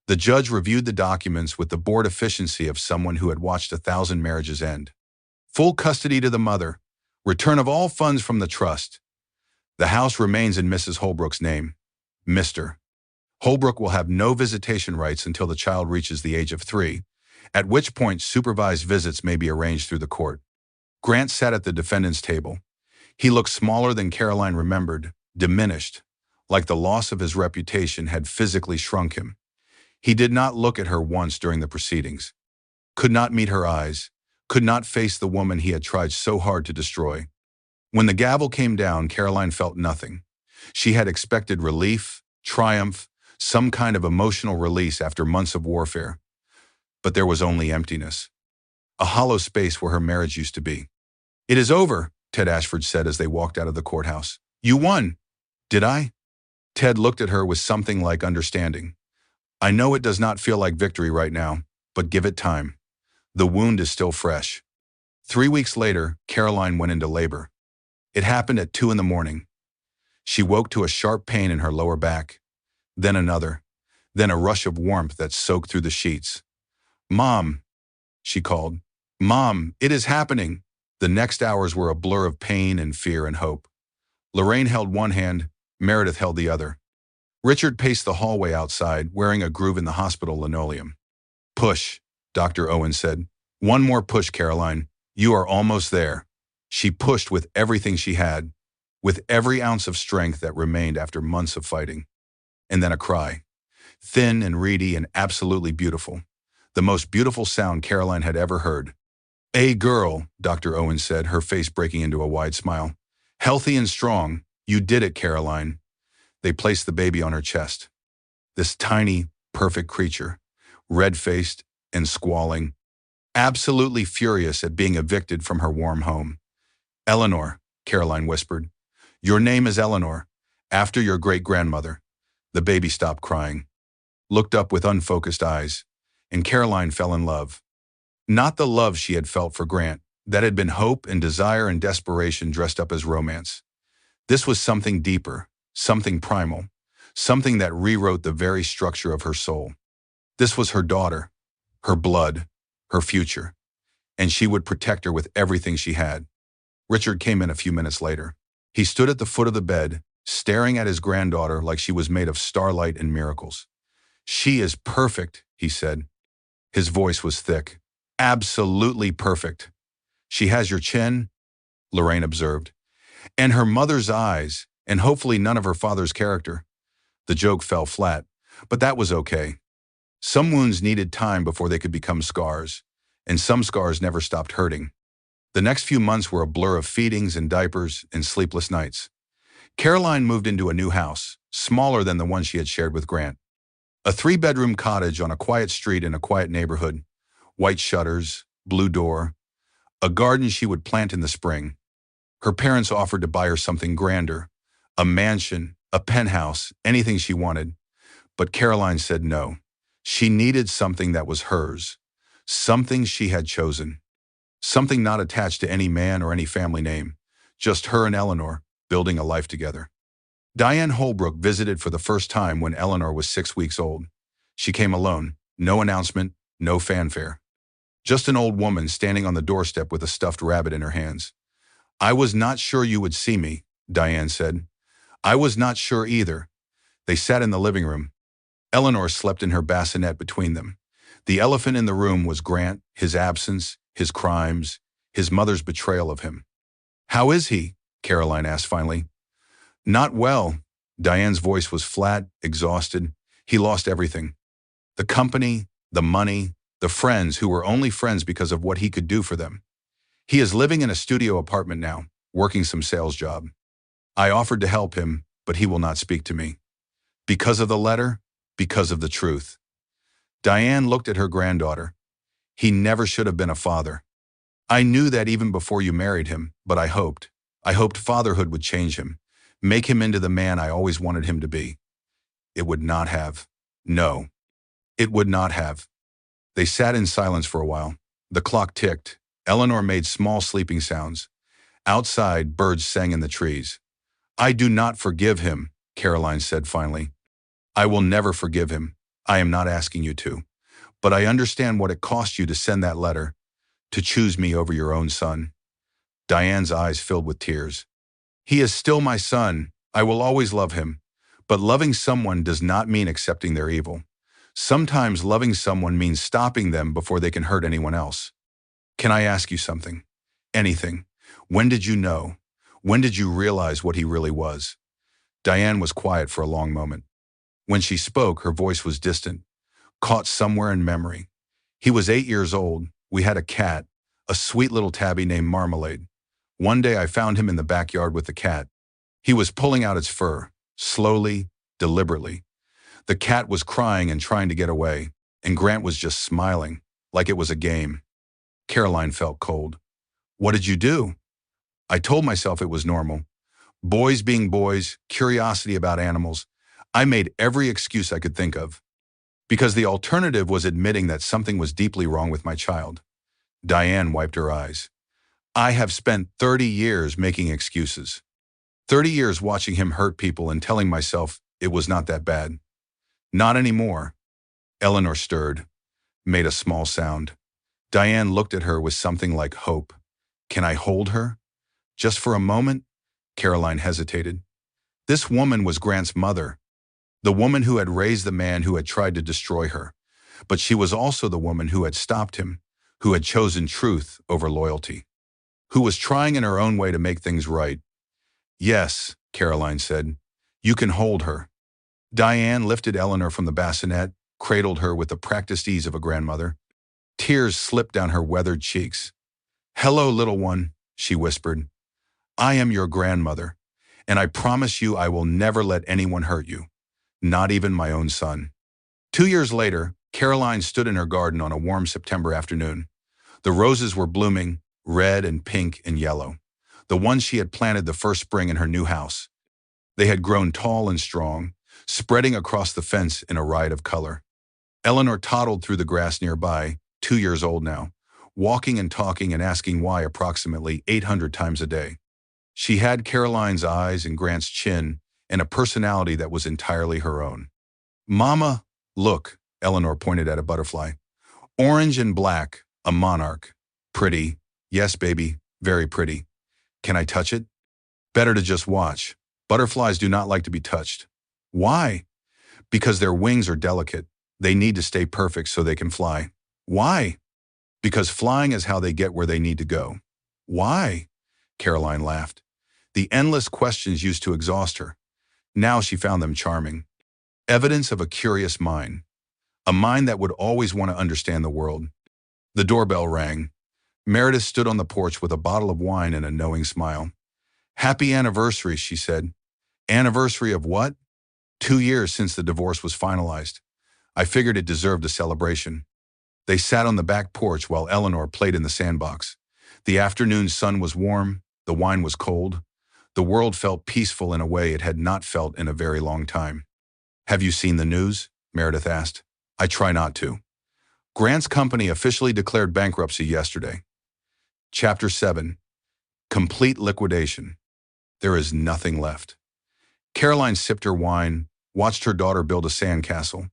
The judge reviewed the documents with the bored efficiency of someone who had watched 1,000 marriages end. Full custody to the mother. Return of all funds from the trust. The house remains in Mrs. Holbrook's name. Mr. Holbrook will have no visitation rights until the child reaches the age of 3, at which point supervised visits may be arranged through the court. Grant sat at the defendant's table. He looked smaller than Caroline remembered, diminished, like the loss of his reputation had physically shrunk him. He did not look at her once during the proceedings, could not meet her eyes, could not face the woman he had tried so hard to destroy. When the gavel came down, Caroline felt nothing. She had expected relief, triumph, some kind of emotional release after months of warfare. But there was only emptiness. A hollow space where her marriage used to be. "It is over," Ted Ashford said as they walked out of the courthouse. "You won." "Did I?" Ted looked at her with something like understanding. "I know it does not feel like victory right now, but give it time. The wound is still fresh." 3 weeks later, Caroline went into labor. It happened at 2 in the morning. She woke to a sharp pain in her lower back, then another, then a rush of warmth that soaked through the sheets. "Mom," she called. "Mom, it is happening." The next hours were a blur of pain and fear and hope. Lorraine held one hand, Meredith held the other. Richard paced the hallway outside, wearing a groove in the hospital linoleum. "Push," Dr. Owen said. "One more push, Caroline. You are almost there." She pushed with everything she had, with every ounce of strength that remained after months of fighting. And then a cry. Thin and reedy and absolutely beautiful. The most beautiful sound Caroline had ever heard. "A girl," Dr. Owen said, her face breaking into a wide smile. "Healthy and strong. You did it, Caroline." They placed the baby on her chest. This tiny, perfect creature, red-faced and squalling, absolutely furious at being evicted from her warm home. "Eleanor," Caroline whispered. "Your name is Eleanor, after your great-grandmother." The baby stopped crying, looked up with unfocused eyes, and Caroline fell in love. Not the love she had felt for Grant, that had been hope and desire and desperation dressed up as romance. This was something deeper, something primal, something that rewrote the very structure of her soul. This was her daughter, her blood, her future, and she would protect her with everything she had. Richard came in a few minutes later. He stood at the foot of the bed, staring at his granddaughter like she was made of starlight and miracles. "She is perfect," he said. His voice was thick. "Absolutely perfect." "She has your chin," Lorraine observed, "and her mother's eyes, and hopefully none of her father's character." The joke fell flat, but that was okay. Some wounds needed time before they could become scars, and some scars never stopped hurting. The next few months were a blur of feedings and diapers and sleepless nights. Caroline moved into a new house, smaller than the one she had shared with Grant. A 3-bedroom cottage on a quiet street in a quiet neighborhood, white shutters, blue door, a garden she would plant in the spring. Her parents offered to buy her something grander, a mansion, a penthouse, anything she wanted. But Caroline said no. She needed something that was hers, something she had chosen, something not attached to any man or any family name, just her and Eleanor building a life together. Diane Holbrook visited for the first time when Eleanor was 6 weeks old. She came alone, no announcement, no fanfare. Just an old woman standing on the doorstep with a stuffed rabbit in her hands. "I was not sure you would see me," Diane said. "I was not sure either." They sat in the living room. Eleanor slept in her bassinet between them. The elephant in the room was Grant, his absence, his crimes, his mother's betrayal of him. "How is he?" Caroline asked finally. "Not well." Diane's voice was flat, exhausted. "He lost everything. The company, the money, the friends who were only friends because of what he could do for them. He is living in a studio apartment now, working some sales job. I offered to help him, but he will not speak to me. Because of the letter, because of the truth." Diane looked at her granddaughter. "He never should have been a father. I knew that even before you married him, but I hoped fatherhood would change him, make him into the man I always wanted him to be. It would not have. No, it would not have." They sat in silence for a while. The clock ticked. Eleanor made small sleeping sounds. Outside, birds sang in the trees. "I do not forgive him," Caroline said finally. "I will never forgive him. I am not asking you to. But I understand what it cost you to send that letter, to choose me over your own son." Diane's eyes filled with tears. "He is still my son. I will always love him. But loving someone does not mean accepting their evil. Sometimes loving someone means stopping them before they can hurt anyone else. Can I ask you something? Anything. When did you know? When did you realize what he really was?" Diane was quiet for a long moment. When she spoke, her voice was distant, caught somewhere in memory. "He was 8 years old. We had a cat, a sweet little tabby named Marmalade. One day I found him in the backyard with the cat. He was pulling out its fur, slowly, deliberately. The cat was crying and trying to get away, and Grant was just smiling, like it was a game." Caroline felt cold. "What did you do?" "I told myself it was normal. Boys being boys, curiosity about animals. I made every excuse I could think of. Because the alternative was admitting that something was deeply wrong with my child." Diane wiped her eyes. "I have spent 30 years making excuses. 30 years watching him hurt people and telling myself it was not that bad. Not anymore." Eleanor stirred, made a small sound. Diane looked at her with something like hope. "Can I hold her? Just for a moment?" Caroline hesitated. This woman was Grant's mother, the woman who had raised the man who had tried to destroy her. But she was also the woman who had stopped him, who had chosen truth over loyalty, who was trying in her own way to make things right. "Yes," Caroline said, "you can hold her." Diane lifted Eleanor from the bassinet, cradled her with the practiced ease of a grandmother. Tears slipped down her weathered cheeks. "Hello, little one," she whispered. "I am your grandmother, and I promise you I will never let anyone hurt you, not even my own son." 2 years later, Caroline stood in her garden on a warm September afternoon. The roses were blooming, red and pink and yellow, the ones she had planted the first spring in her new house. They had grown tall and strong, spreading across the fence in a riot of color. Eleanor toddled through the grass nearby, 2 years old now, walking and talking and asking why approximately 800 times a day. She had Caroline's eyes and Grant's chin and a personality that was entirely her own. "Mama, look," Eleanor pointed at a butterfly. "Orange and black, a monarch. Pretty. Yes, baby, very pretty. Can I touch it?" "Better to just watch. Butterflies do not like to be touched." "Why?" "Because their wings are delicate. They need to stay perfect so they can fly." "Why?" "Because flying is how they get where they need to go." "Why?" Caroline laughed. The endless questions used to exhaust her. Now she found them charming. Evidence of a curious mind. A mind that would always want to understand the world. The doorbell rang. Meredith stood on the porch with a bottle of wine and a knowing smile. "Happy anniversary," she said. "Anniversary of what?" 2 years since the divorce was finalized. I figured it deserved a celebration. They sat on the back porch while Eleanor played in the sandbox. The afternoon sun was warm, the wine was cold. The world felt peaceful in a way it had not felt in a very long time. "Have you seen the news?" Meredith asked. "I try not to." Grant's company officially declared bankruptcy yesterday. Chapter 7. Complete liquidation. There is nothing left. Caroline sipped her wine, watched her daughter build a sandcastle.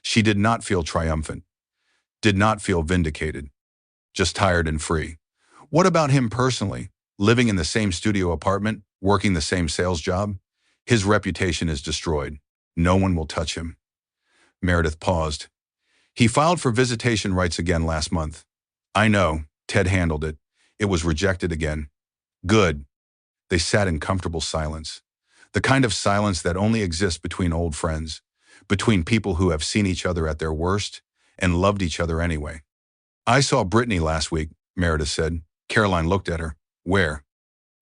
She did not feel triumphant, did not feel vindicated. just tired and free. What about him personally? Living in the same studio apartment, working the same sales job? His reputation is destroyed. No one will touch him. Meredith paused. He filed for visitation rights again last month. I know. Ted handled it. It was rejected again. Good. They sat in comfortable silence. The kind of silence that only exists between old friends, between people who have seen each other at their worst and loved each other anyway. I saw Brittany last week, Meredith said. Caroline looked at her. Where?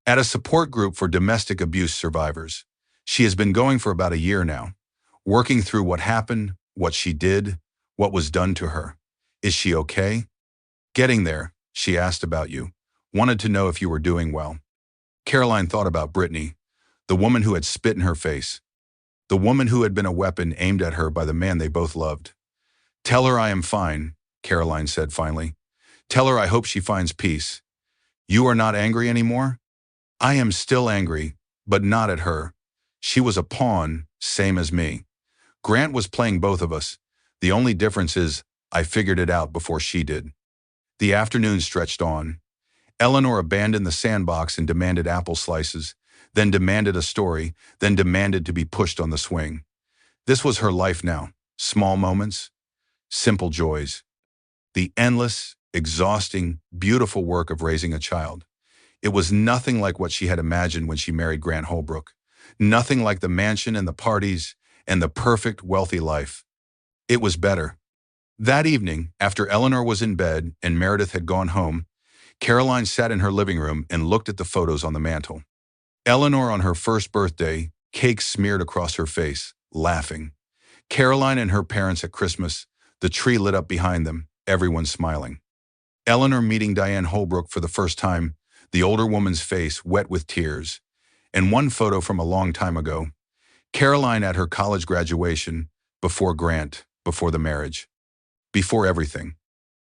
At a support group for domestic abuse survivors. She has been going for about a year now, working through what happened, what she did, what was done to her. Is she okay? Getting there, she asked about you. Wanted to know if you were doing well. Caroline thought about Brittany, the woman who had spit in her face, the woman who had been a weapon aimed at her by the man they both loved. Tell her I am fine, Caroline said finally. Tell her I hope she finds peace. You are not angry anymore? I am still angry, but not at her. She was a pawn, same as me. Grant was playing both of us. The only difference is I figured it out before she did. The afternoon stretched on. Eleanor abandoned the sandbox and demanded apple slices, then demanded a story, then demanded to be pushed on the swing. This was her life now. Small moments, simple joys. The endless, exhausting, beautiful work of raising a child. It was nothing like what she had imagined when she married Grant Holbrook. Nothing like the mansion and the parties and the perfect, wealthy life. It was better. That evening, after Eleanor was in bed and Meredith had gone home, Caroline sat in her living room and looked at the photos on the mantel. Eleanor on her first birthday, cake smeared across her face, laughing. Caroline and her parents at Christmas, the tree lit up behind them, everyone smiling. Eleanor meeting Diane Holbrook for the first time, the older woman's face wet with tears. And one photo from a long time ago, Caroline at her college graduation, before Grant, before the marriage, before everything.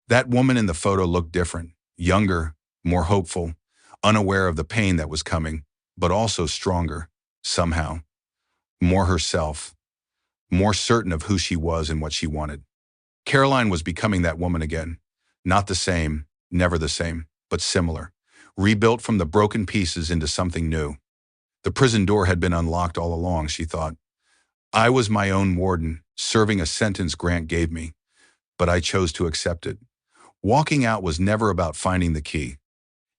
That woman in the photo looked different, younger, more hopeful, unaware of the pain that was coming, but also stronger, somehow. More herself, more certain of who she was and what she wanted. Caroline was becoming that woman again. Not the same, never the same, but similar. Rebuilt from the broken pieces into something new. The prison door had been unlocked all along, she thought. I was my own warden, serving a sentence Grant gave me, but I chose to accept it. Walking out was never about finding the key.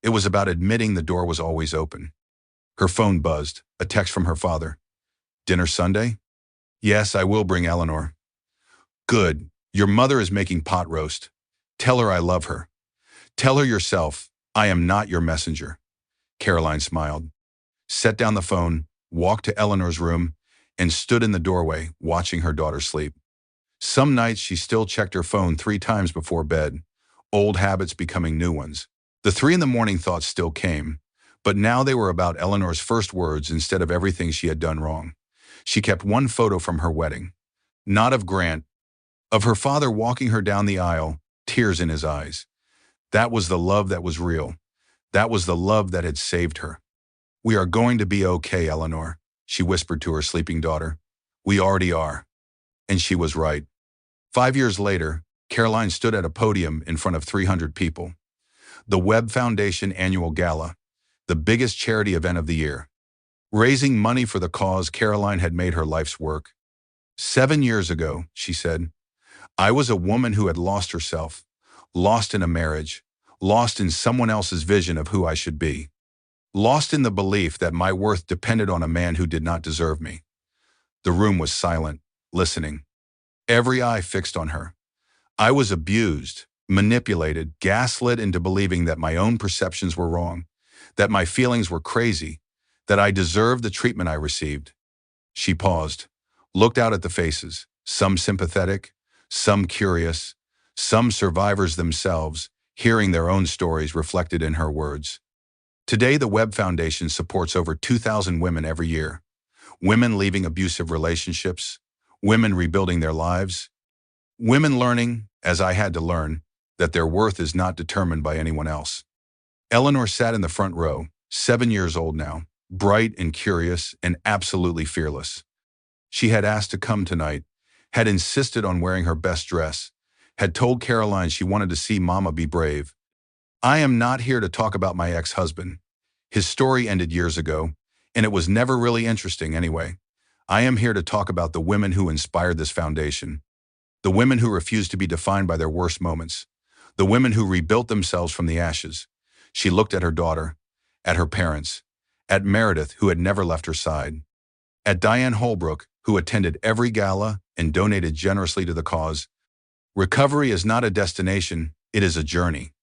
It was about admitting the door was always open. Her phone buzzed, a text from her father. Dinner Sunday? Yes, I will bring Eleanor. Good. Your mother is making pot roast. Tell her I love her. Tell her yourself, I am not your messenger. Caroline smiled, set down the phone, walked to Eleanor's room, and stood in the doorway, watching her daughter sleep. Some nights she still checked her phone 3 times before bed, old habits becoming new ones. The 3 in the morning thoughts still came, but now they were about Eleanor's first words instead of everything she had done wrong. She kept one photo from her wedding, not of Grant, of her father walking her down the aisle, tears in his eyes. That was the love that was real. That was the love that had saved her. We are going to be okay, Eleanor, she whispered to her sleeping daughter. We already are. And she was right. 5 years later, Caroline stood at a podium in front of 300 people. The Webb Foundation annual gala, the biggest charity event of the year. Raising money for the cause Caroline had made her life's work. 7 years ago, she said, I was a woman who had lost herself, lost in a marriage, lost in someone else's vision of who I should be, lost in the belief that my worth depended on a man who did not deserve me. The room was silent, listening. Every eye fixed on her. I was abused, manipulated, gaslit into believing that my own perceptions were wrong, that my feelings were crazy, that I deserved the treatment I received. She paused, looked out at the faces, some sympathetic, some curious, some survivors themselves, hearing their own stories reflected in her words. Today, the Webb Foundation supports over 2,000 women every year. Women leaving abusive relationships, women rebuilding their lives, women learning, as I had to learn, that their worth is not determined by anyone else. Eleanor sat in the front row, 7 years old now, bright and curious and absolutely fearless. She had asked to come tonight, had insisted on wearing her best dress, had told Caroline she wanted to see Mama be brave, I am not here to talk about my ex-husband. His story ended years ago, and it was never really interesting anyway. I am here to talk about the women who inspired this foundation. The women who refused to be defined by their worst moments. The women who rebuilt themselves from the ashes. She looked at her daughter, at her parents, at Meredith, who had never left her side, at Diane Holbrook, who attended every gala and donated generously to the cause. Recovery is not a destination, it is a journey.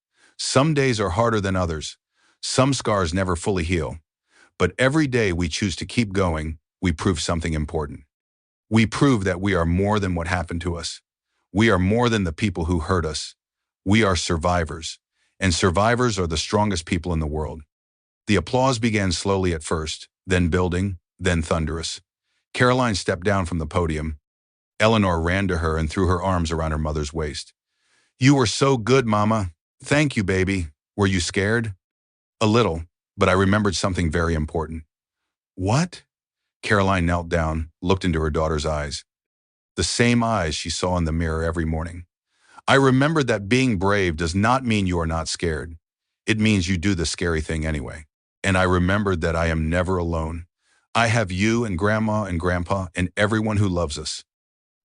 Some days are harder than others. Some scars never fully heal. But every day we choose to keep going, we prove something important. We prove that we are more than what happened to us. We are more than the people who hurt us. We are survivors, and survivors are the strongest people in the world. The applause began slowly at first, then building, then thunderous. Caroline stepped down from the podium. Eleanor ran to her and threw her arms around her mother's waist. "You were so good, Mama. Thank you, baby. Were you scared?" "A little, but I remembered something very important." "What?" Caroline knelt down, looked into her daughter's eyes. The same eyes she saw in the mirror every morning. "I remembered that being brave does not mean you are not scared. It means you do the scary thing anyway. And I remembered that I am never alone. I have you and Grandma and Grandpa and everyone who loves us."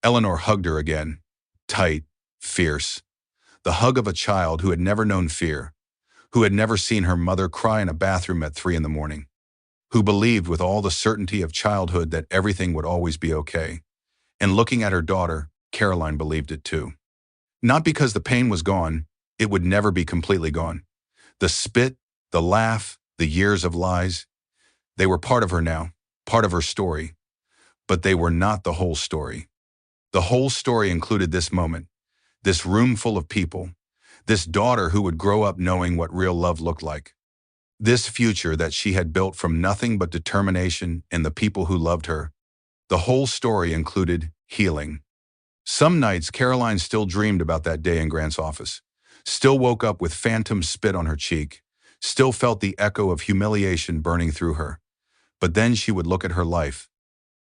Eleanor hugged her again, tight, fierce. The hug of a child who had never known fear, who had never seen her mother cry in a bathroom at 3 in the morning, who believed with all the certainty of childhood that everything would always be okay. And looking at her daughter, Caroline believed it too. Not because the pain was gone, it would never be completely gone. The spit, the laugh, the years of lies, they were part of her now, part of her story. But they were not the whole story. The whole story included this moment, this room full of people, this daughter who would grow up knowing what real love looked like, this future that she had built from nothing but determination and the people who loved her. The whole story included healing. Some nights, Caroline still dreamed about that day in Grant's office, still woke up with phantom spit on her cheek, still felt the echo of humiliation burning through her. But then she would look at her life,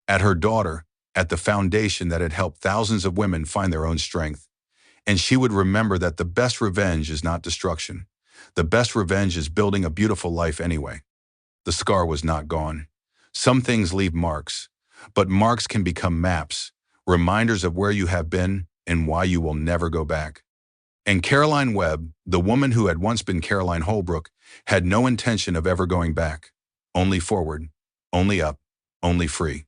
at her daughter, at the foundation that had helped thousands of women find their own strength. And she would remember that the best revenge is not destruction. The best revenge is building a beautiful life anyway. The scar was not gone. Some things leave marks, but marks can become maps, reminders of where you have been and why you will never go back. And Caroline Webb, the woman who had once been Caroline Holbrook, had no intention of ever going back. Only forward, only up, only free.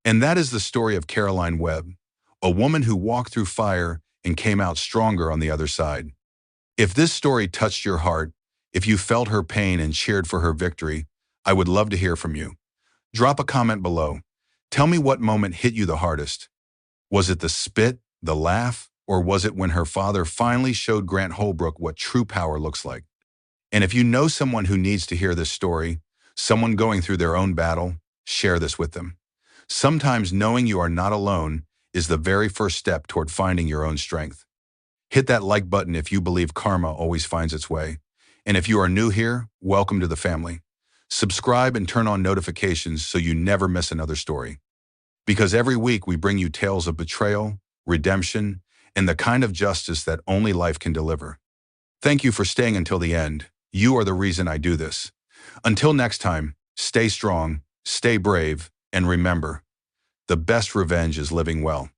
And that is the story of Caroline Webb, a woman who walked through fire and came out stronger on the other side. If this story touched your heart, if you felt her pain and cheered for her victory, I would love to hear from you. Drop a comment below. Tell me what moment hit you the hardest. Was it the spit, the laugh, or was it when her father finally showed Grant Holbrook what true power looks like? And if you know someone who needs to hear this story, someone going through their own battle, share this with them. Sometimes knowing you are not alone is the very first step toward finding your own strength. Hit that like button if you believe karma always finds its way. And if you are new here, welcome to the family. Subscribe and turn on notifications so you never miss another story. Because every week we bring you tales of betrayal, redemption, and the kind of justice that only life can deliver. Thank you for staying until the end. You are the reason I do this. Until next time, stay strong, stay brave, and remember, the best revenge is living well.